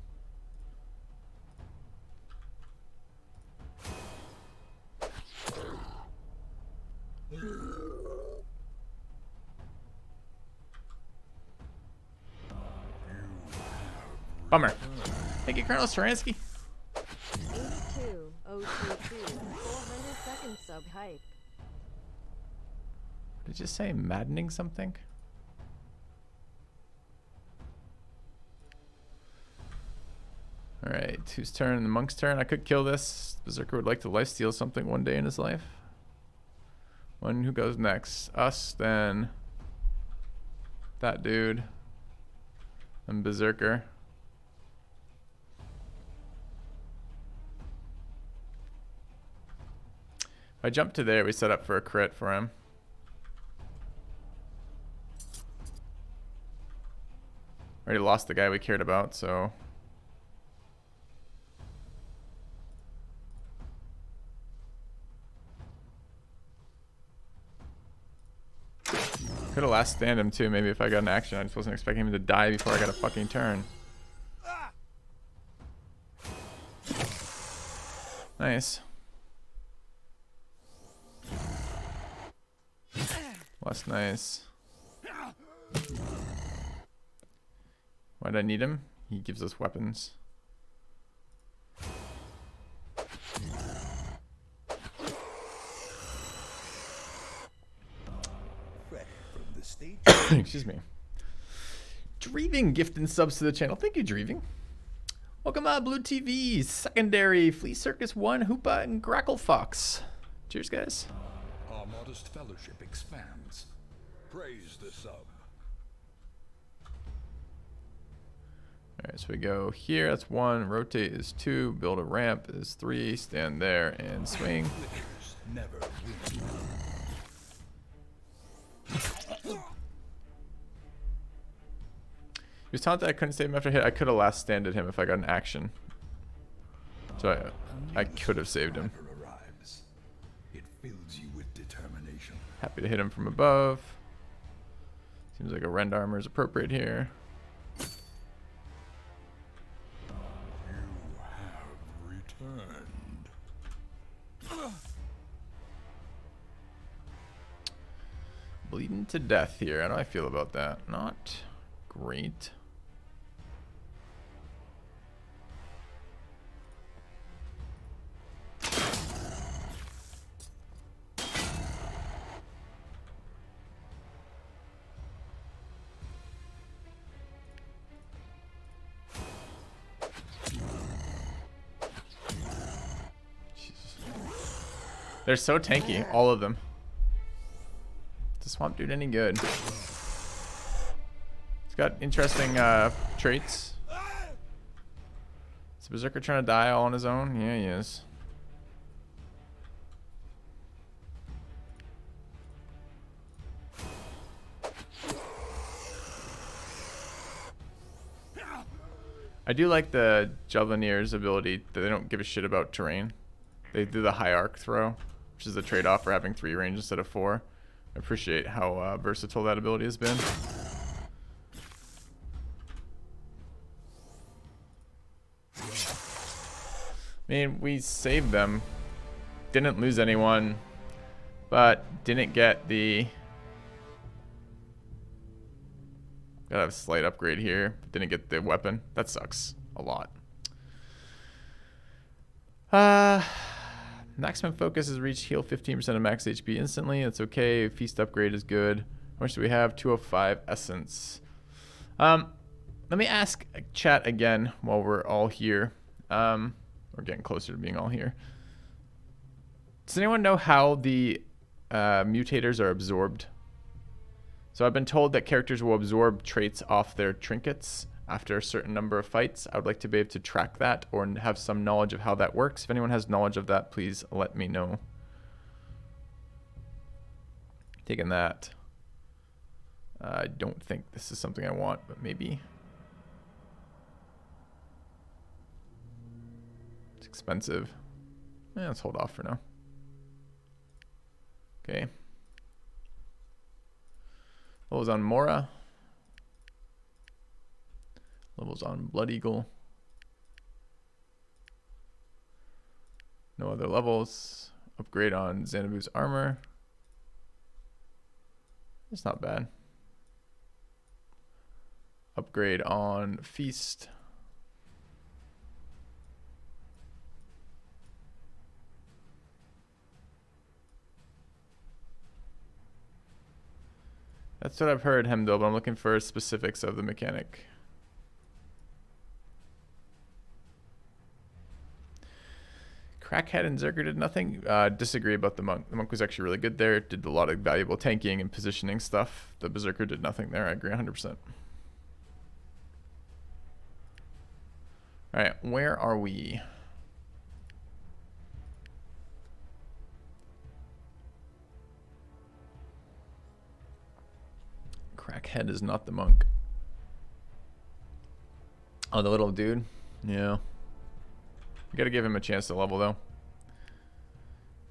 Bummer. Thank you, Colonel Saransky. 82022, 400-second sub hype. Did you say maddening something? Alright, whose turn? The monk's turn. I could kill this. Berserker would like to lifesteal something one day in his life. One who goes next? Us, then that dude, and Berserker. If I jump to there, we set up for a crit for him. Already lost the guy we cared about, so... Could have last stand him too, maybe if I got an action. I just wasn't expecting him to die before I got a fucking turn. Nice. Less nice. Why'd I need him? He gives us weapons. Excuse me. Dreeving gifting subs to the channel. Thank you, Dreeving. Welcome Blue TV, Secondary, Flea Circus 1, Hoopa, and Grackle Fox. Cheers, guys. Our modest fellowship expands. Praise the sub. Alright, so we go here, that's 1, rotate is 2, build a ramp is 3, stand there and swing. Never win. He was taunted, I couldn't save him after hit. I could have last standed him if I got an action. So I could have saved him. Arrives. It fills you with determination. Happy to hit him from above. Seems like a rend armor is appropriate here. You have returned. Bleeding to death here. How do I feel about that? Not great. They're so tanky, all of them. Does the swamp dude any good? It's got interesting traits. Is Berserker trying to die all on his own? Yeah, he is. I do like the Javelinier's ability that they don't give a shit about terrain. They do the high arc throw, which is a trade-off for having 3 range instead of 4. I appreciate how versatile that ability has been. I mean, we saved them. Didn't lose anyone, but didn't get the... Got a slight upgrade here, but didn't get the weapon. That sucks a lot. Uh, maximum focus is reached. Heal 15% of max HP instantly. That's okay. Feast upgrade is good. How much do we have? 205 essence. Let me ask chat again while we're all here. We're getting closer to being all here. Does anyone know how the mutators are absorbed? So I've been told that characters will absorb traits off their trinkets after a certain number of fights. I would like to be able to track that or have some knowledge of how that works. If anyone has knowledge of that, please let me know. Taking that. I don't think this is something I want, but maybe. It's expensive. Let's hold off for now. Okay. Levels on Mora. Levels on Blood Eagle. No other levels. Upgrade on Xanabu's armor. It's not bad. Upgrade on Feast. That's what I've heard, Hemdil, but I'm looking for specifics of the mechanic. Crackhead and Zerker did nothing. Disagree about the monk. The monk was actually really good there. Did a lot of valuable tanking and positioning stuff. The Berserker did nothing there. I agree 100%. All right, where are we? Crackhead is not the monk. Oh, the little dude? Yeah. We gotta give him a chance to level, though.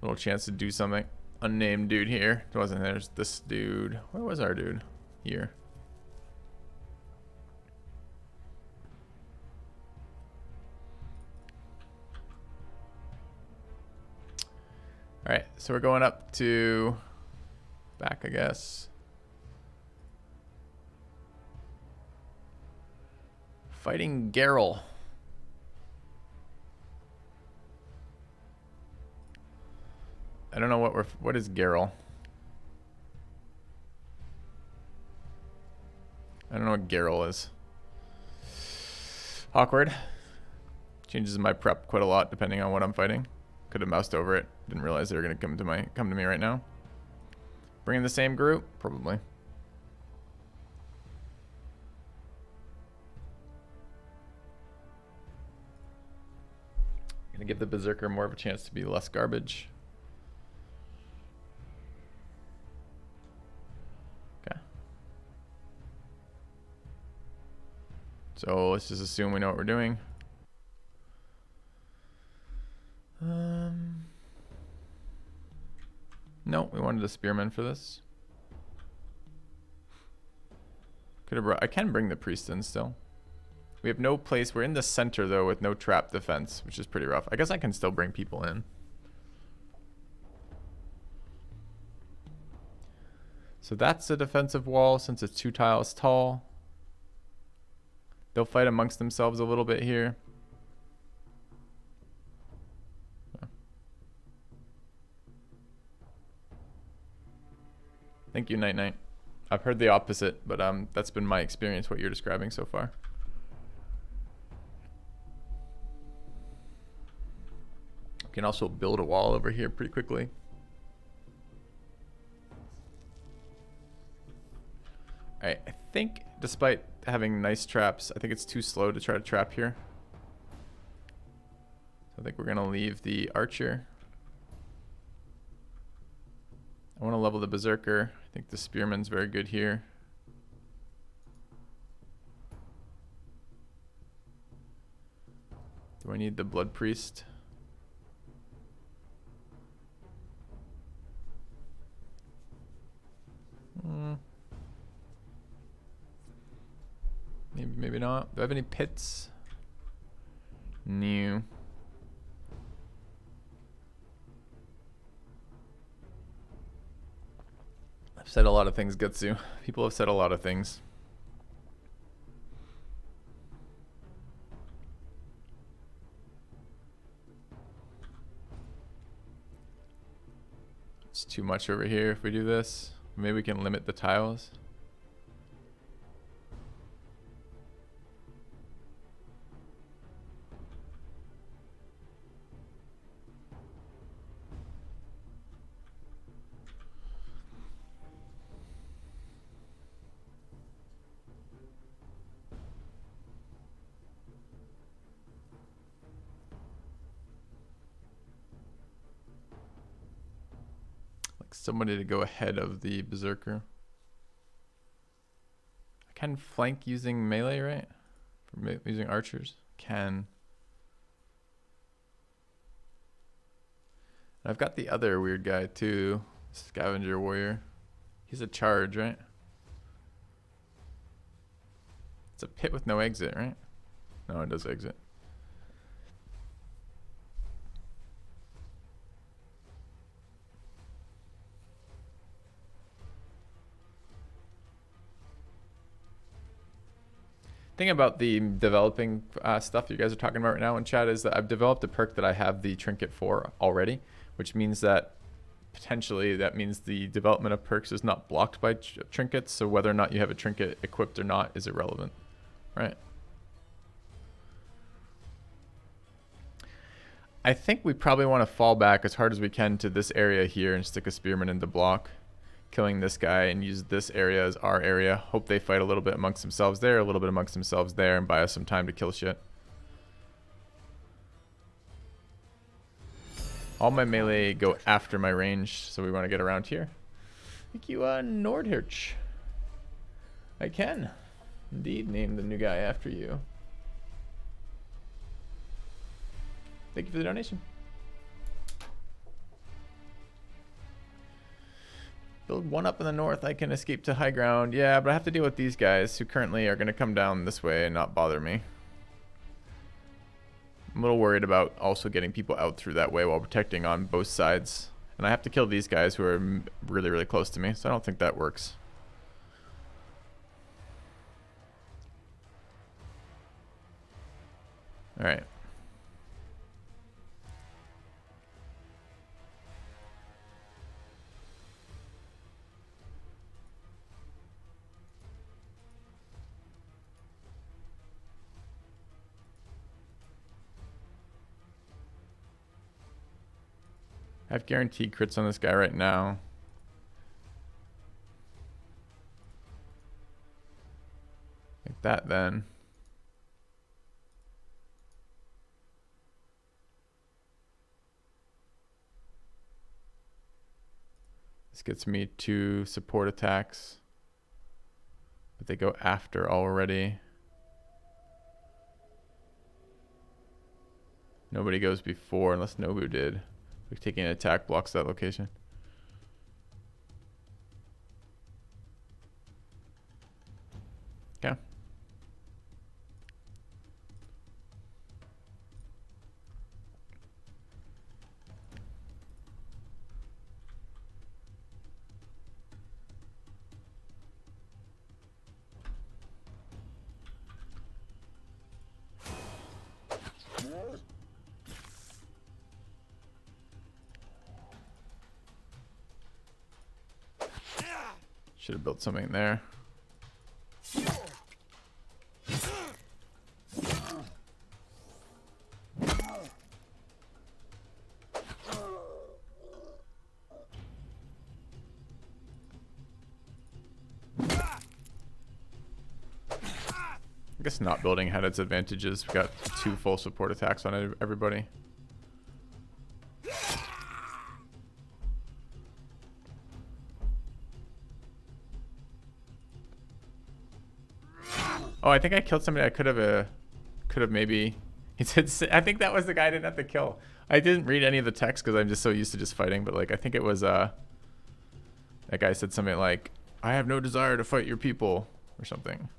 Little chance to do something. Unnamed dude here. It wasn't. There's this dude. Where was our dude? Here. Alright, so we're going up to... back, I guess. Fighting Geralt. I don't know what is Geralt. I don't know what Geralt is. Awkward. Changes my prep quite a lot depending on what I'm fighting. Could have moused over it. Didn't realize they were gonna come to me right now. Bringing the same group? Probably. Gonna give the Berserker more of a chance to be less garbage. Okay. So let's just assume we know what we're doing. No, we wanted a spearman for this. Could have I can bring the priest in still. We have no place. We're in the center though with no trap defense, which is pretty rough. I guess I can still bring people in. So that's a defensive wall since it's 2 tiles tall. They'll fight amongst themselves a little bit here. Thank you, Night Night. I've heard the opposite, but that's been my experience, what you're describing so far. You can also build a wall over here pretty quickly. Alright, I think despite having nice traps, I think it's too slow to try to trap here. So I think we're going to leave the archer. I want to level the Berserker. I think the Spearman's very good here. Do I need the Blood Priest? Maybe not. Do I have any pits? No. I've said a lot of things, Gutsu. People have said a lot of things. too much over here if we do this. Maybe we can limit the tiles. Somebody to go ahead of the berserker. I can flank using melee, right? For using archers. Can. And I've got the other weird guy too. Scavenger warrior. He's a charge, right? It's a pit with no exit, right? No, it does exit. Thing about the developing stuff you guys are talking about right now in chat is that I've developed a perk that I have the trinket for already, which means that potentially that means the development of perks is not blocked by trinkets, so whether or not you have a trinket equipped or not is irrelevant, right? I think we probably want to fall back as hard as we can to this area here and stick a spearman in the block, killing this guy, and use this area as our area. Hope they fight a little bit amongst themselves there, a little bit amongst themselves there, and buy us some time to kill shit. All my melee go after my range, so we want to get around here. Thank you, Nordhirch. I can indeed name the new guy after you. Thank you for the donation. Build one up in the north, I can escape to high ground. Yeah, but I have to deal with these guys who currently are going to come down this way and not bother me. I'm a little worried about also getting people out through that way while protecting on both sides. And I have to kill these guys who are really, really close to me, so I don't think that works. Alright. I have guaranteed crits on this guy right now. Like that then. This gets me 2 support attacks. But they go after already. Nobody goes before unless Nobu did. Like taking an attack blocks that location. Okay. Should have built something there. I guess not building had its advantages. We got 2 full support attacks on everybody. Oh, I think I killed somebody I could have maybe. He said, I think that was the guy I didn't have to kill. I didn't read any of the text because I'm just so used to just fighting. But like, I think it was that guy said something like, "I have no desire to fight your people," or something.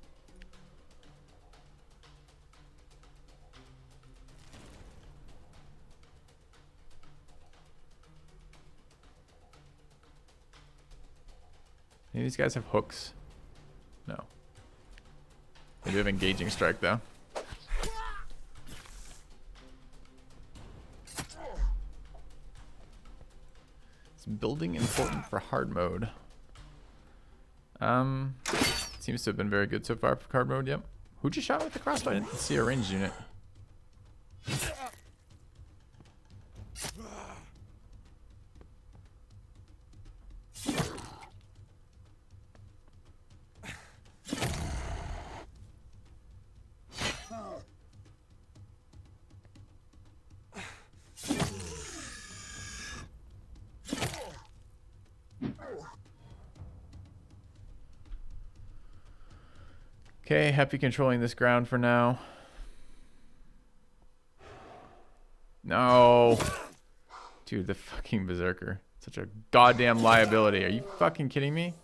Any of these guys have hooks? No. They do have engaging strike though. This building important for hard mode. Seems to have been very good so far for hard mode. Yep. Who just shot with the crossbow? I didn't see a ranged unit. Okay, happy controlling this ground for now. No. Dude, the fucking berserker. Such a goddamn liability. Are you fucking kidding me?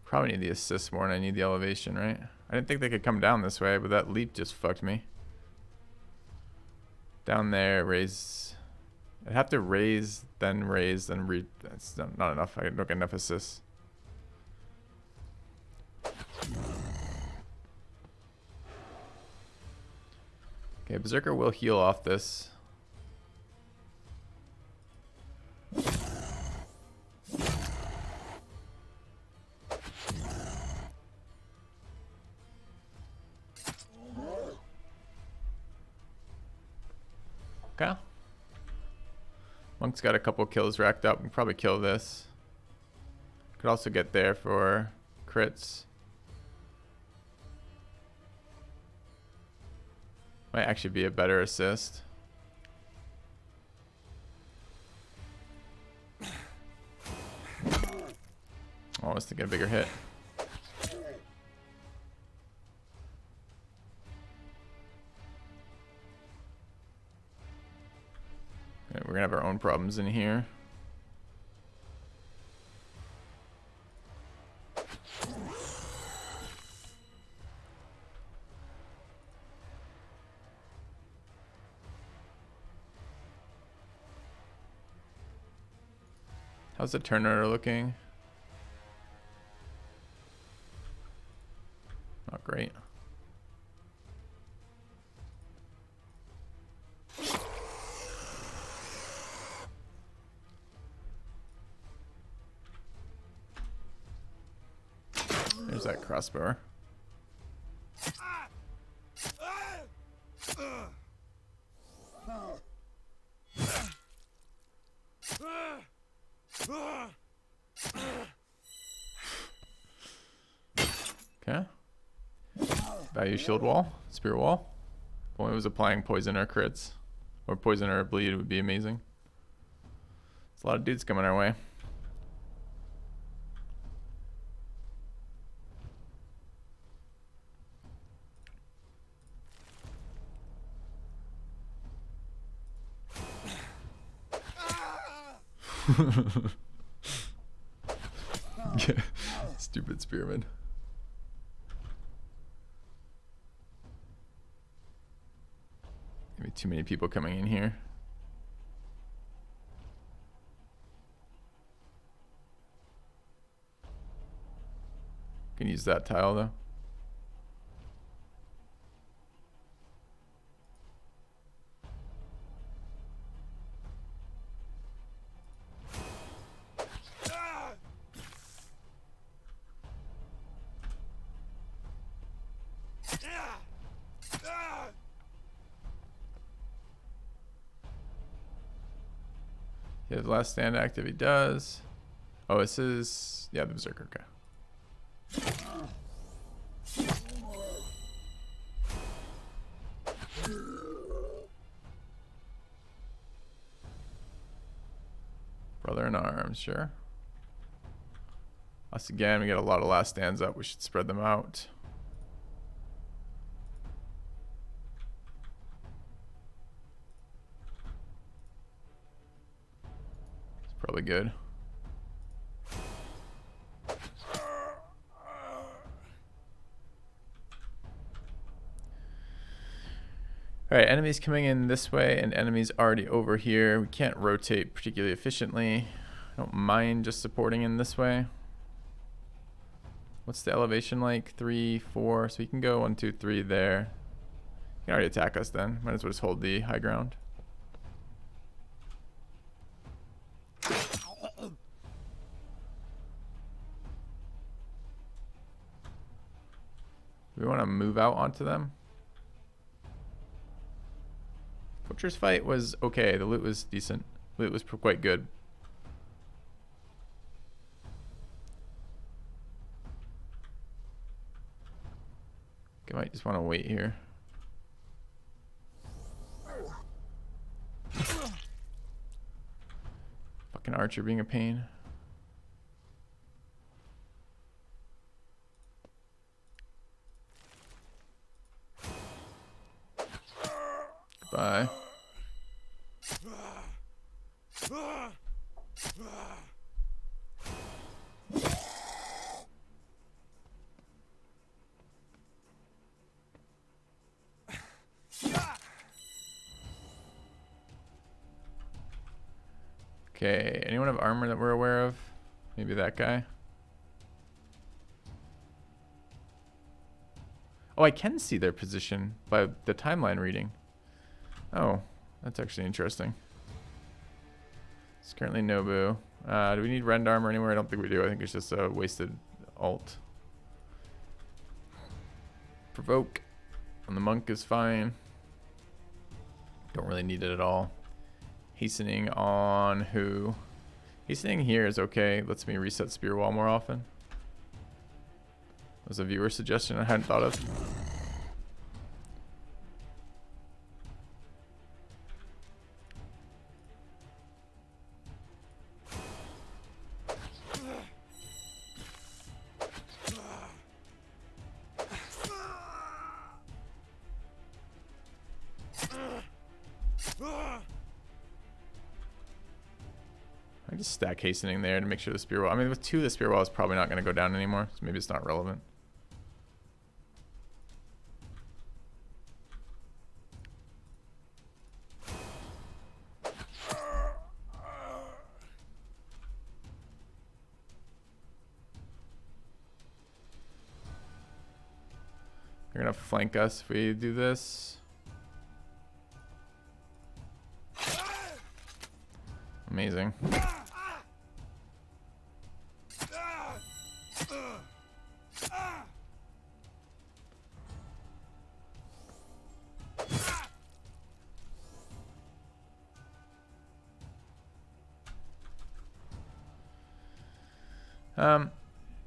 Probably need the assist more than I need the elevation, right? I didn't think they could come down this way, but that leap just fucked me. Down there, raise. I'd have to raise, then re. That's not enough. I don't get enough assists. Okay, Berserker will heal off this. Okay. Monk's got a couple kills racked up. We can probably kill this. Could also get there for crits. Might actually be a better assist. Oh, I was thinking a bigger hit. Okay, we're gonna have our own problems in here. How's the turn order looking? Not great. There's that crossbow. Okay. Value shield wall, spear wall. If only it was applying poison or crits, or poison or bleed, it would be amazing. There's a lot of dudes coming our way. Yeah. Stupid spearman. Maybe too many people coming in here. Can use that tile though. Yeah, the last stand active he does. Oh, this is, yeah, the Berserker, okay. Brother in arms, sure. Us again, we got a lot of last stands up. We should spread them out. Probably good. All right, enemies coming in this way and enemies already over here. We can't rotate particularly efficiently. I don't mind just supporting in this way. What's the elevation like? 3, 4. So you can go 1, 2, 3 there. You can already attack us then. Might as well just hold the high ground. We want to move out onto them. Butcher's fight was okay. The loot was decent. Loot was quite good. I might just want to wait here. Fucking archer being a pain. Goodbye. Okay, anyone have armor that we're aware of? Maybe that guy. Oh, I can see their position by the timeline reading. Oh, that's actually interesting. It's currently Nobu. Do we need rend armor anywhere? I don't think we do. I think it's just a wasted alt. Provoke on the monk is fine. Don't really need it at all. Hastening on who? Hastening here is okay. Lets me reset spear wall more often. Was a viewer suggestion I hadn't thought of. I just stack hastening there to make sure the spear wall. I mean, with 2, the spear wall is probably not going to go down anymore, so maybe it's not relevant. They're going to flank us if we do this. Amazing.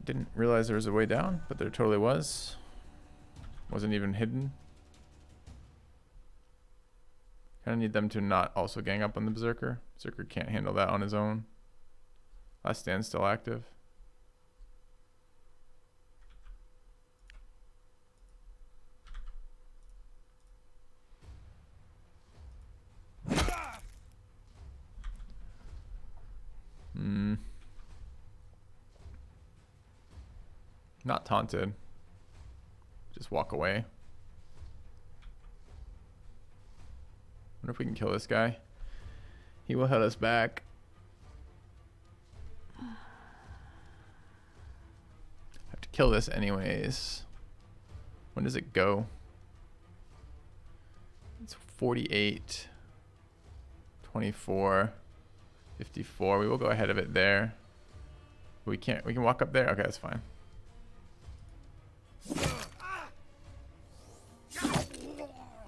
Didn't realize there was a way down, but there totally was. Wasn't even hidden. Kind of need them to not also gang up on the Berserker. Berserker can't handle that on his own. Last stand still active. Not taunted. Just walk away. Wonder if we can kill this guy. He will head us back. Have to kill this anyways. When does it go? It's 48. 24. 54. We will go ahead of it there. We can't. We can walk up there? Okay, that's fine.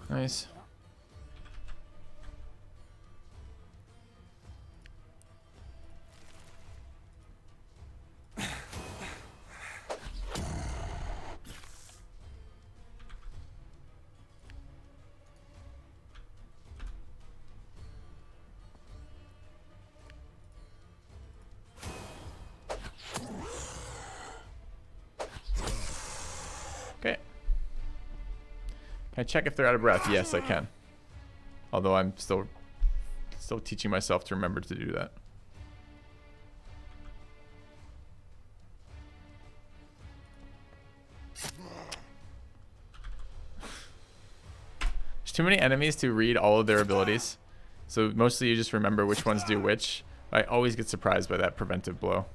Nice. Okay. Can I check if they're out of breath? Yes, I can. Although I'm still teaching myself to remember to do that. too many enemies to read all of their abilities. So mostly you just remember which ones do which. I always get surprised by that preventive blow.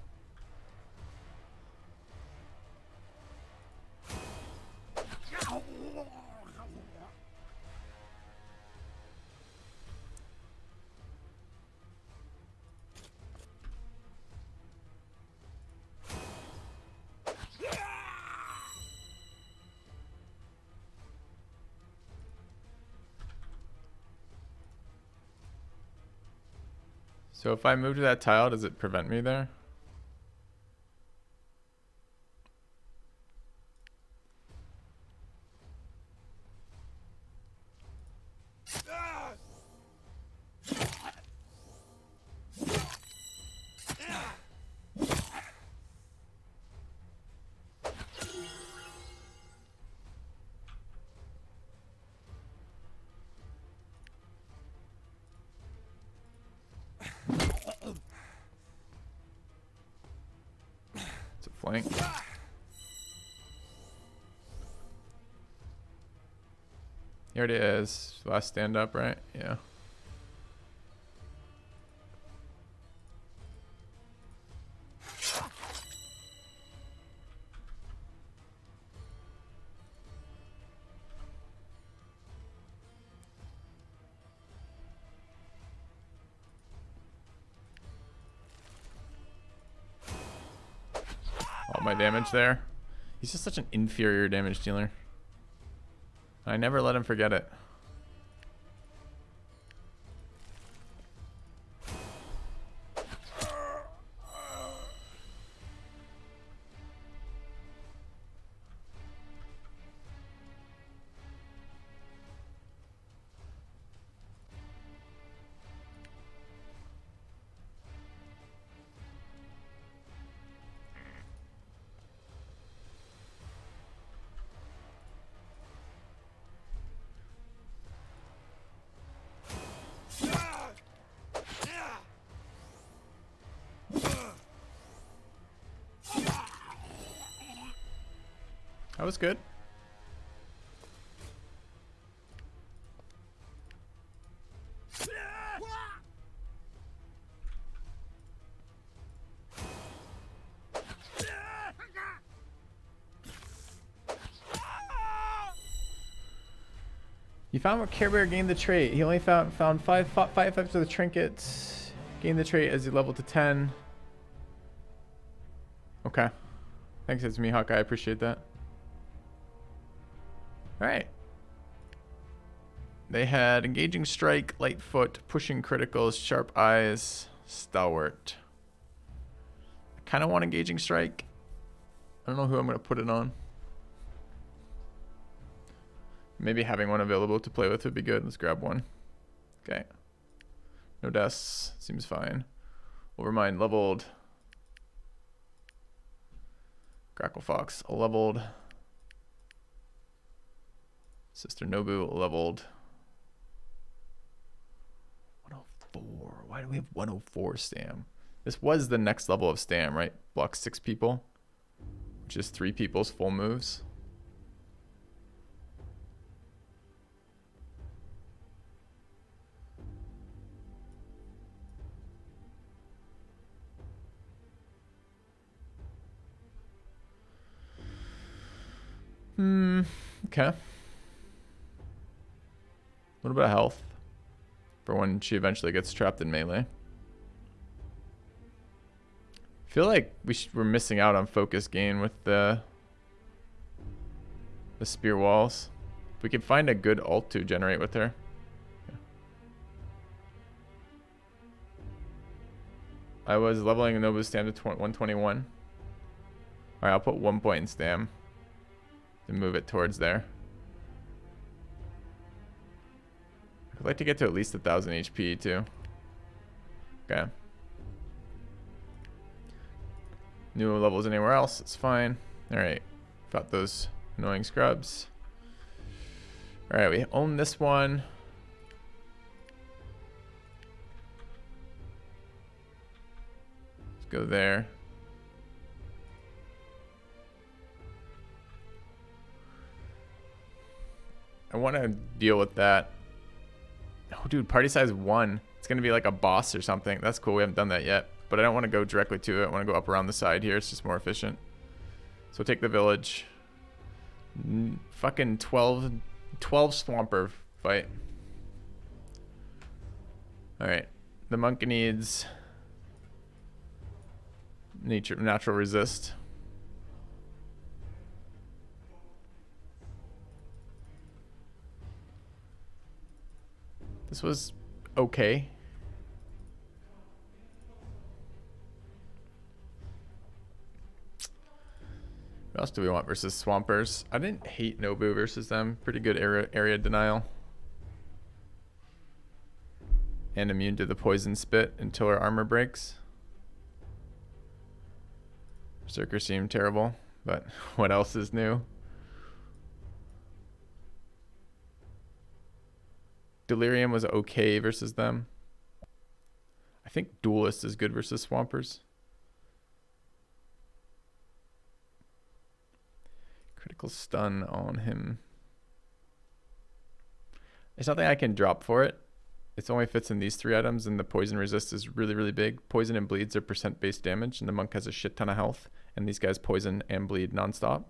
So if I move to that tile, does it prevent me there? It's a flank. Here it is. Last stand up, right? Yeah. All my damage there. He's just such an inferior damage dealer. I never let him forget it. That was good. You found what Care Bear gained the trait. He only found five effects of the trinkets. Gained the trait as he leveled to 10. Okay. Thanks, it's me, Hawkeye. I appreciate that. Alright. They had Engaging Strike, Light Foot, Pushing Criticals, Sharp Eyes, Stalwart. I kind of want Engaging Strike. I don't know who I'm going to put it on. Maybe having one available to play with would be good. Let's grab one. Okay. No deaths. Seems fine. Overmind leveled. Grackle Fox leveled. Sister Nobu leveled. 104. Why do we have 104 stam? This was the next level of stam, right? Block 6 people, which is 3 people's full moves. Okay. What about health? For when she eventually gets trapped in melee. I feel like we're missing out on focus gain with the spear walls. If we could find a good ult to generate with her. Yeah. I was leveling Nobu's stam to 121. Alright, I'll put 1 point in stam. And move it towards there. I'd like to get to at least 1,000 HP too. Okay. New levels anywhere else, it's fine. Alright. Got those annoying scrubs. Alright, we own this one. Let's go there. I want to deal with that. Oh, dude, party size 1. It's going to be like a boss or something. That's cool. We haven't done that yet. But I don't want to go directly to it. I want to go up around the side here. It's just more efficient. So take the village. Fucking 12 swamper fight. Alright. The monk needs natural resist. This was okay. What else do we want versus Swampers? I didn't hate Nobu versus them. Pretty good area denial. And immune to the poison spit until our armor breaks. Berserker seemed terrible, but what else is new? Delirium was okay versus them. I think Duelist is good versus Swampers. Critical stun on him. There's nothing I can drop for it. It only fits in these 3 items, and the poison resist is really, really big. Poison and bleeds are percent based damage, and the monk has a shit ton of health, and these guys poison and bleed nonstop.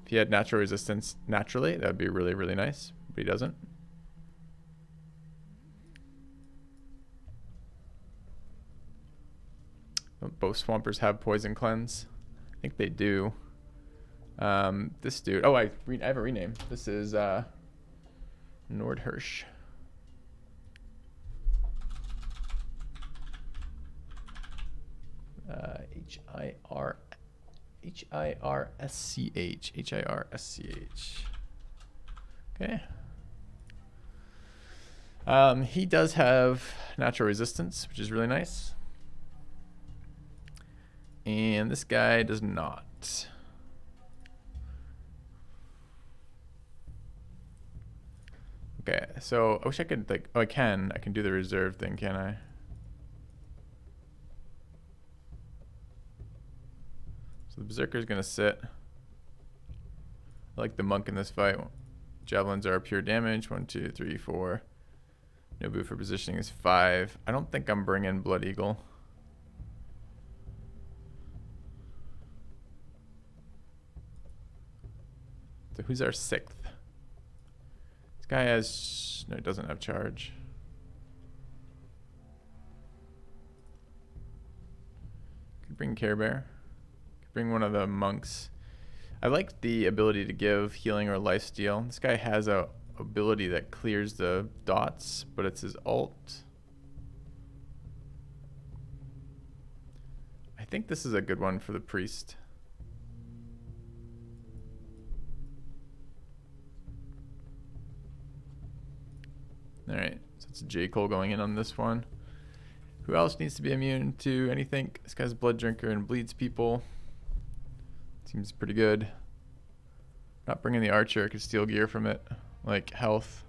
If he had natural resistance naturally, that would be really, really nice, but he doesn't. Both Swampers have poison cleanse. I think they do. This dude. Oh, I have a rename. This is Nordhirsch. H-I-R-S-C-H. H-I-R-S-C-H. Okay. He does have natural resistance, which is really nice. And this guy does not. Okay, so I wish I could, like, oh, I can do the reserve thing, can I? So the Berserker's gonna sit. I like the monk in this fight. Javelins are pure damage. 1, 2, 3, 4. Nobu for positioning is 5. I don't think I'm bringing Blood Eagle. So who's our 6th? This guy has... no, he doesn't have charge. Could bring Care Bear. Could bring one of the monks. I like the ability to give healing or lifesteal. This guy has a ability that clears the dots, but it's his ult. I think this is a good one for the priest. Alright, so it's J. Cole going in on this one. Who else needs to be immune to anything? This guy's a blood drinker and bleeds people. Seems pretty good. Not bringing the archer, I could steal gear from it. Like health.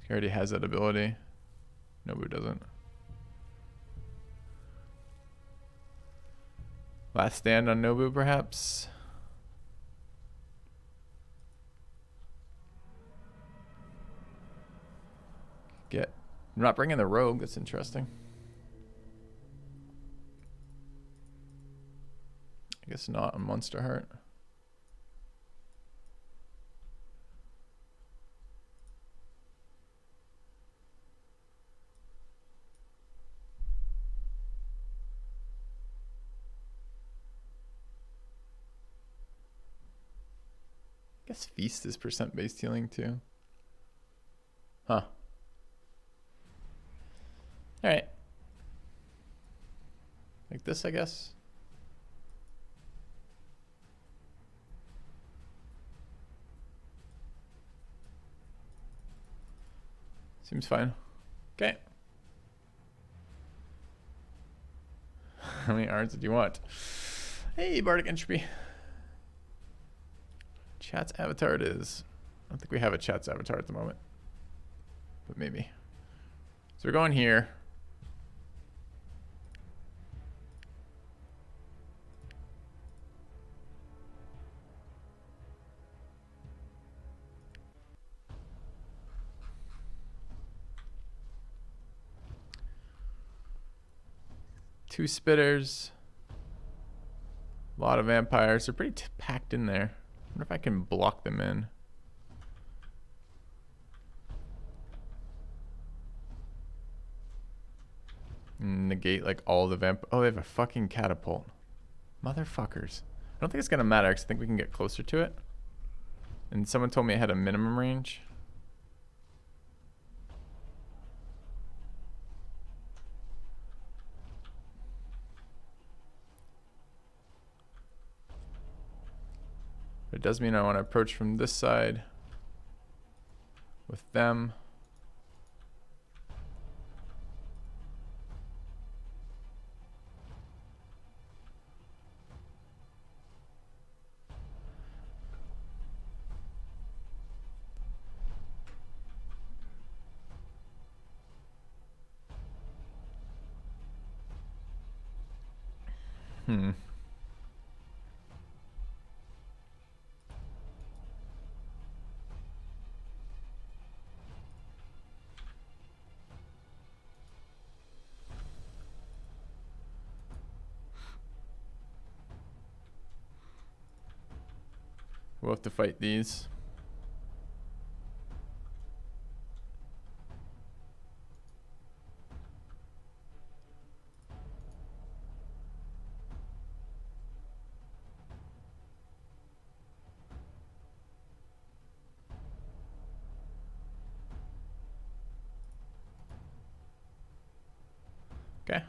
He already has that ability. Nobu doesn't. Last stand on Nobu, perhaps? I'm not bringing the rogue. That's interesting. I guess not on Monster Heart. I guess Feast is percent based healing too. Huh. Alright. Like this, I guess. Seems fine. Okay. How many arms did you want? Hey, Bardic Entropy. Chat's avatar it is. I don't think we have a chat's avatar at the moment. But maybe. So we're going here. 2 spitters. A lot of vampires. They're pretty packed in there. I wonder if I can block them in. Negate like all the vamp. Oh, they have a fucking catapult. Motherfuckers. I don't think it's gonna matter because I think we can get closer to it. And someone told me I had a minimum range. It does mean I want to approach from this side with them. We'll have to fight these. Okay.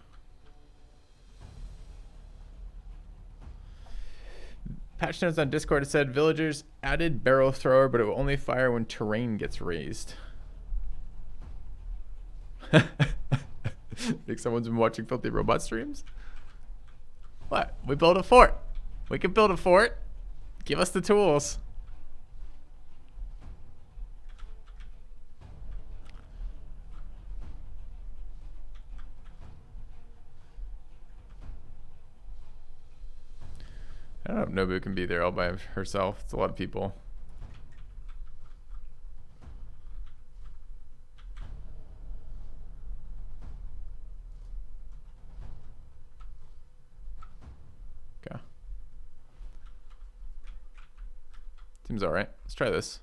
Patch notes on Discord, it said villagers added barrel thrower, but it will only fire when terrain gets raised. Think someone's been watching Filthy Robot streams? What? We built a fort. We can build a fort. Give us the tools. I don't know if Nobu can be there all by herself. It's a lot of people. Okay. Seems alright. Let's try this.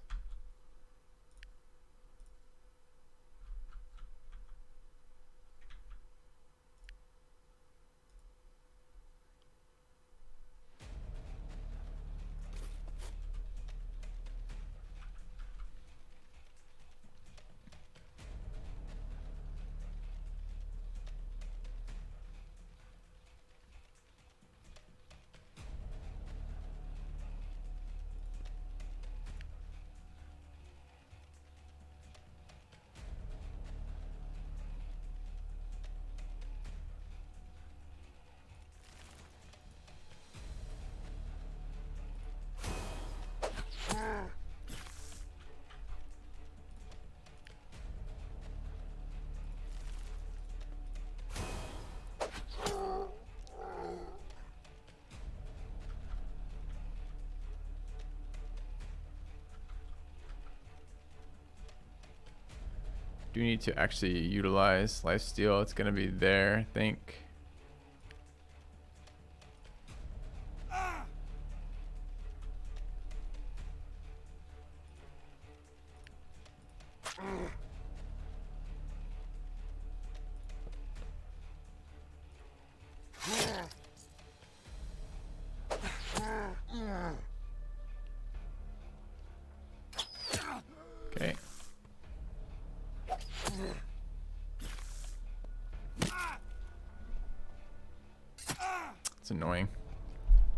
Do need to actually utilize lifesteal. It's gonna be there, I think. Okay. It's annoying.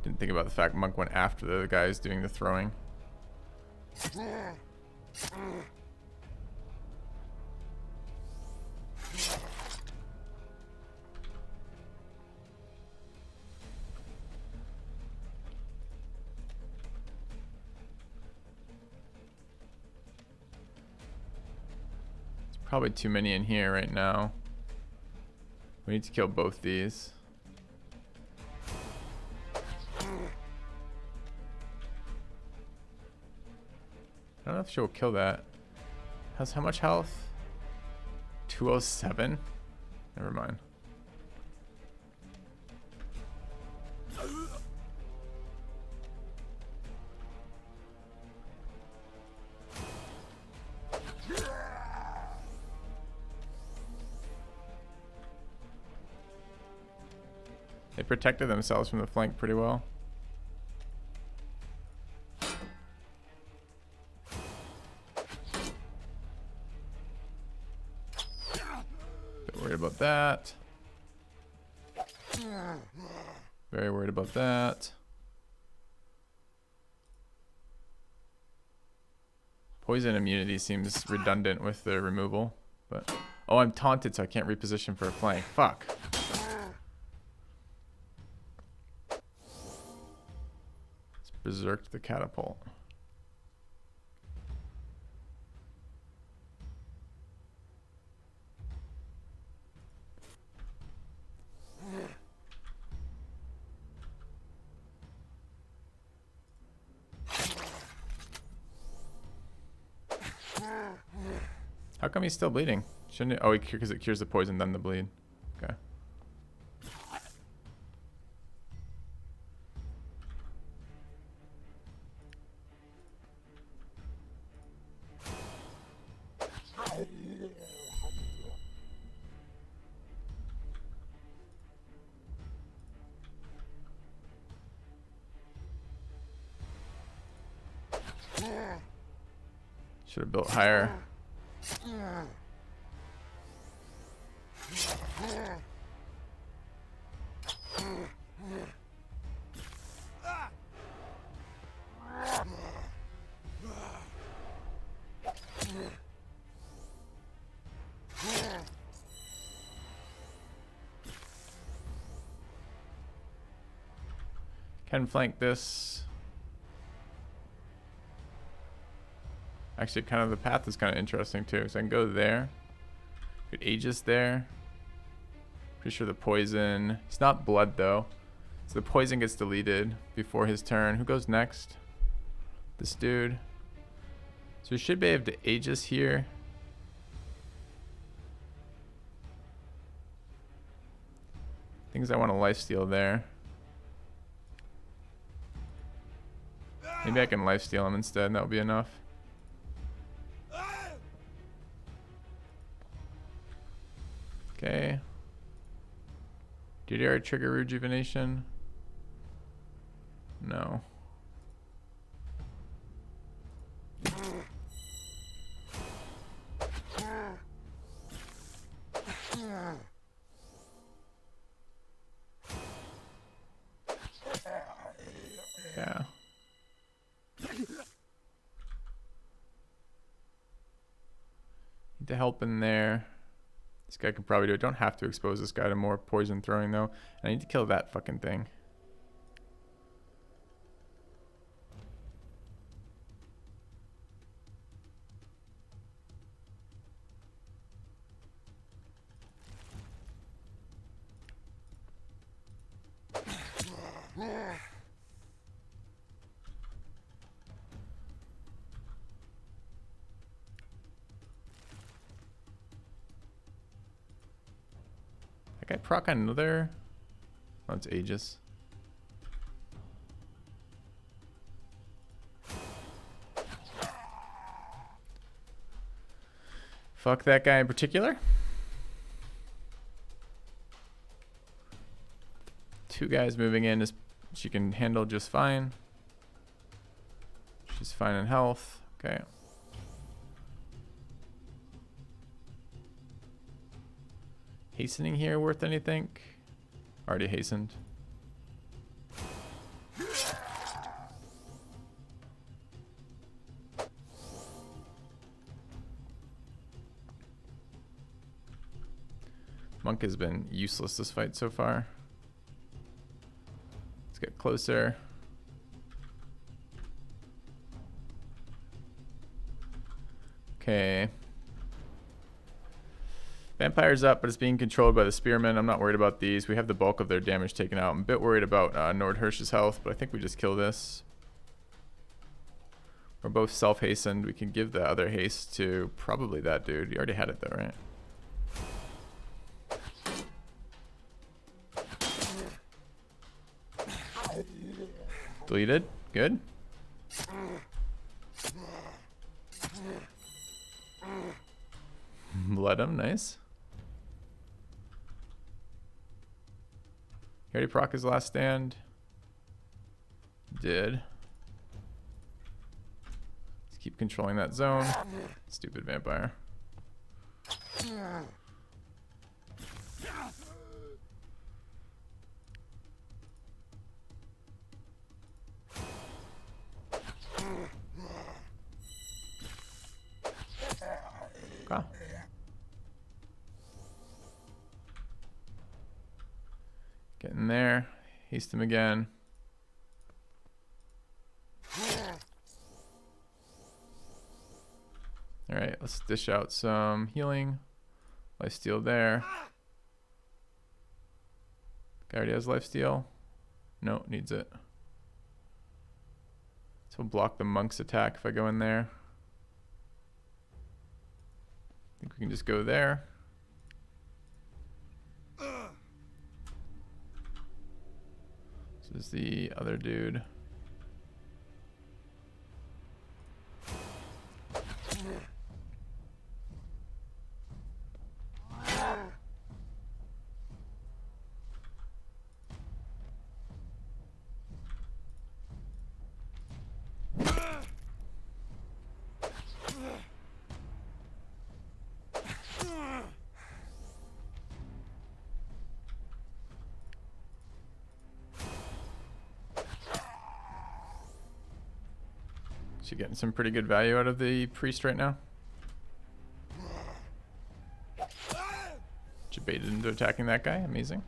Didn't think about the fact Monk went after the guys doing the throwing. Probably too many in here right now. We need to kill both these. I don't know if she'll kill that. Has how much health? 207? Never mind. They protected themselves from the flank pretty well. Bit worried about that. Very worried about that. Poison immunity seems redundant with the removal, but oh, I'm taunted, so I can't reposition for a flank. Fuck. Let's berserk the catapult. How come he's still bleeding? Shouldn't it? Oh, because it cures the poison, then the bleed. Okay. Should have built higher. Can flank this. Actually, kind of the path is kind of interesting too. So I can go there. Get Aegis there. Pretty sure the poison. It's not blood though. So the poison gets deleted before his turn. Who goes next? This dude. So we should be able to Aegis here. Things I want to lifesteal there. Maybe I can lifesteal him instead. That would be enough. Okay. Did you already trigger rejuvenation? No. Yeah. Need to help in there. This guy could probably do it. Don't have to expose this guy to more poison throwing though. And I need to kill that fucking thing. That guy proc another. Oh, it's Aegis. Fuck that guy in particular. Two guys moving in. She can handle just fine. She's fine in health. Okay. Hastening here worth anything? Already hastened. Monk has been useless this fight so far. Let's get closer. Okay. Vampire's up, but it's being controlled by the spearmen. I'm not worried about these. We have the bulk of their damage taken out. I'm a bit worried about Nordhirsch's health, but I think we just kill this. We're both self-hastened. We can give the other haste to probably that dude. You already had it though, right? Deleted. Good. Bled him. Nice. He already proc his last stand. Did. Let's keep controlling that zone. Stupid vampire. Okay. Getting there. Haste him again. Alright, let's dish out some healing. Lifesteal there. Guy already has lifesteal. No, needs it. So we'll block the monk's attack if I go in there. I think we can just go there. This is the other dude. She's getting some pretty good value out of the priest right now. She baited into attacking that guy. Amazing.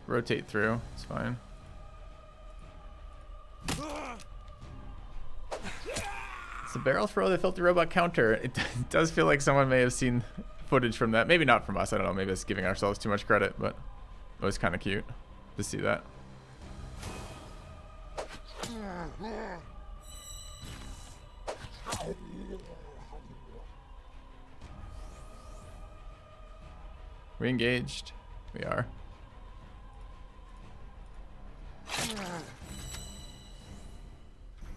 Rotate through. It's fine. It's the barrel throw the filthy robot counter. It does feel like someone may have seen footage from that. Maybe not from us. I don't know. Maybe it's giving ourselves too much credit, but it was kind of cute to see that. We engaged. We are.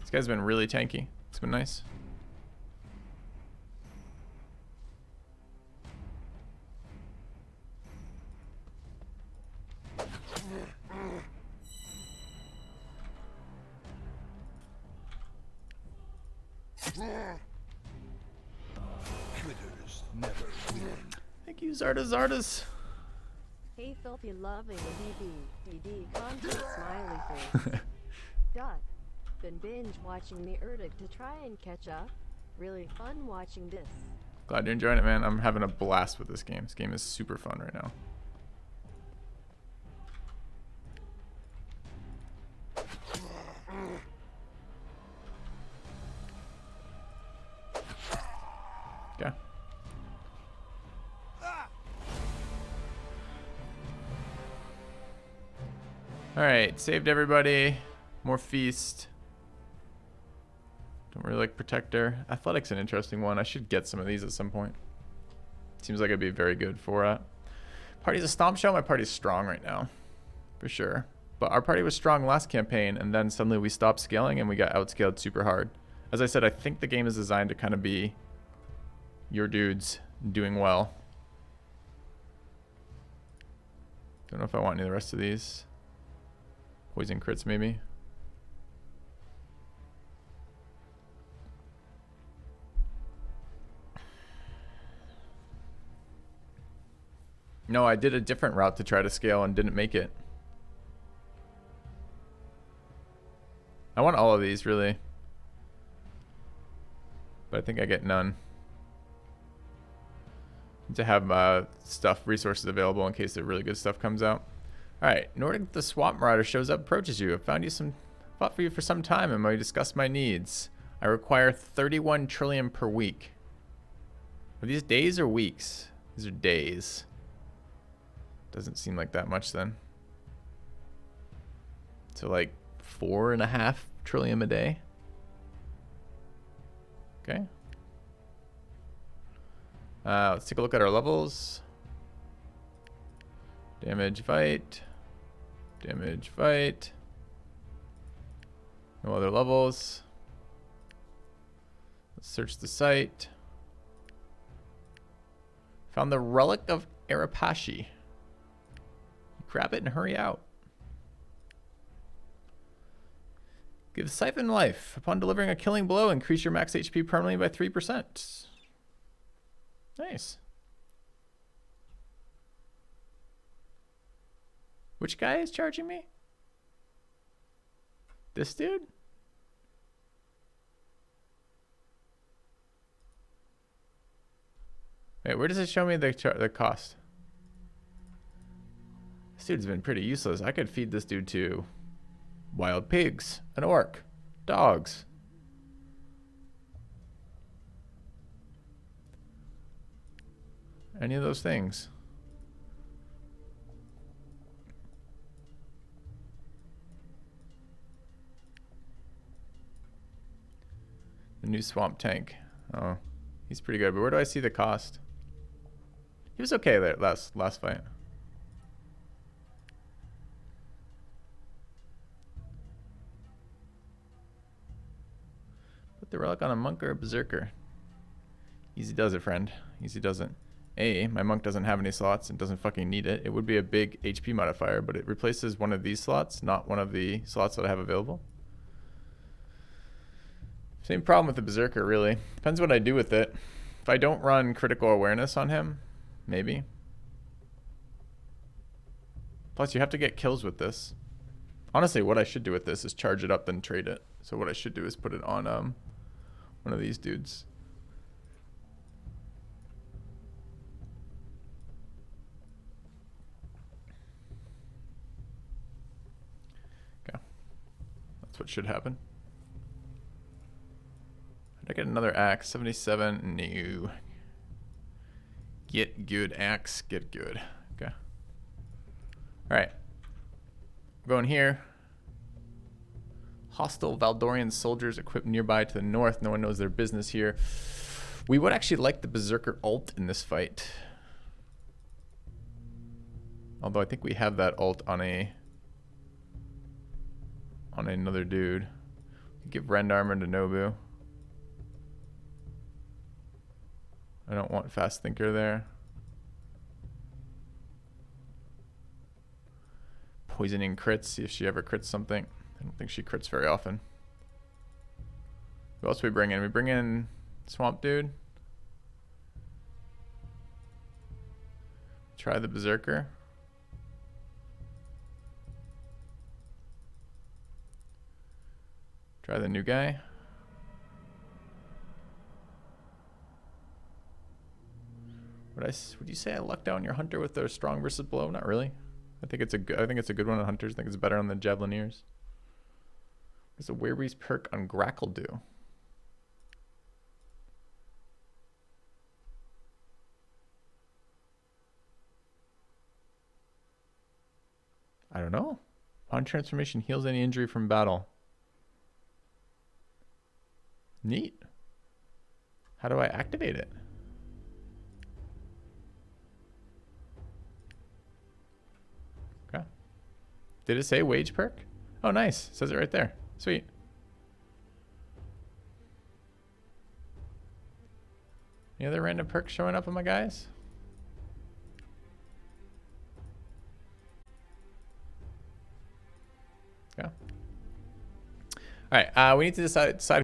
This guy's been really tanky. It's been nice. Quitters never win. Thank you, Zardas. Hey, filthy loving DD content smiley face. Dot. Been binge watching the Urtuk to try and catch up. Really fun watching this. Glad you're enjoying it, man. I'm having a blast with this game. This game is super fun right now. Okay. Alright, saved everybody. More feast. Don't really like protector. Athletic's an interesting one. I should get some of these at some point. Seems like it'd be very good for it. Party's a stomp show. My party's strong right now. For sure. But our party was strong last campaign, and then suddenly we stopped scaling and we got outscaled super hard. As I said, I think the game is designed to kind of be your dudes doing well. Don't know if I want any of the rest of these. Poison crits maybe. No, I did a different route to try to scale and didn't make it. I want all of these, really. But I think I get none. To have resources available in case the really good stuff comes out. Alright, Nordic the Swamp Marauder shows up, approaches you. I've fought for you for some time and might discuss my needs. I require 31 trillion per week. Are these days or weeks? These are days. Doesn't seem like that much then. So like 4.5 trillion a day. Okay. Let's take a look at our levels. Damage, fight. Damage, fight. No other levels. Let's search the site. Found the Relic of Arapashi. Grab it and hurry out. Give Siphon life. Upon delivering a killing blow, increase your max HP permanently by 3%. Nice. Which guy is charging me? This dude? Wait, where does it show me the cost? This dude's been pretty useless. I could feed this dude to wild pigs, an orc, dogs. Any of those things. The new swamp tank. Oh, he's pretty good. But where do I see the cost? He was okay there last fight. Put the relic on a monk or a berserker. Easy does it, friend. Easy does it. My monk doesn't have any slots and doesn't fucking need it. It would be a big HP modifier, but it replaces one of these slots, not one of the slots that I have available. Same problem with the berserker, really. Depends what I do with it. If I don't run critical awareness on him, maybe. Plus, you have to get kills with this. Honestly, what I should do with this is charge it up, then trade it. So what I should do is put it on one of these dudes. Okay. That's what should happen. Did I get another axe? 77? No. Get good, axe. Get good. Okay. Alright. Going here. Hostile Valdorian soldiers equipped nearby to the north. No one knows their business here. We would actually like the Berserker ult in this fight. Although I think we have that ult on another dude. Give Rend Armor to Nobu. I don't want Fast Thinker there. Poisoning crits, see if she ever crits something. I don't think she crits very often. Who else we bring in? We bring in Swamp Dude. Try the Berserker. Try the new guy. Would you say I lucked out on your hunter with their strong versus blow? Not really. I think it's a good one on hunters. I think it's better on the javelineers. What's the Werebeast perk on Grackle do? I don't know. On transformation heals any injury from battle. Neat. How do I activate it? Okay. Did it say wage perk? Oh, nice. It says it right there. Sweet. Any other random perks showing up on my guys? Yeah. All right. We need to decide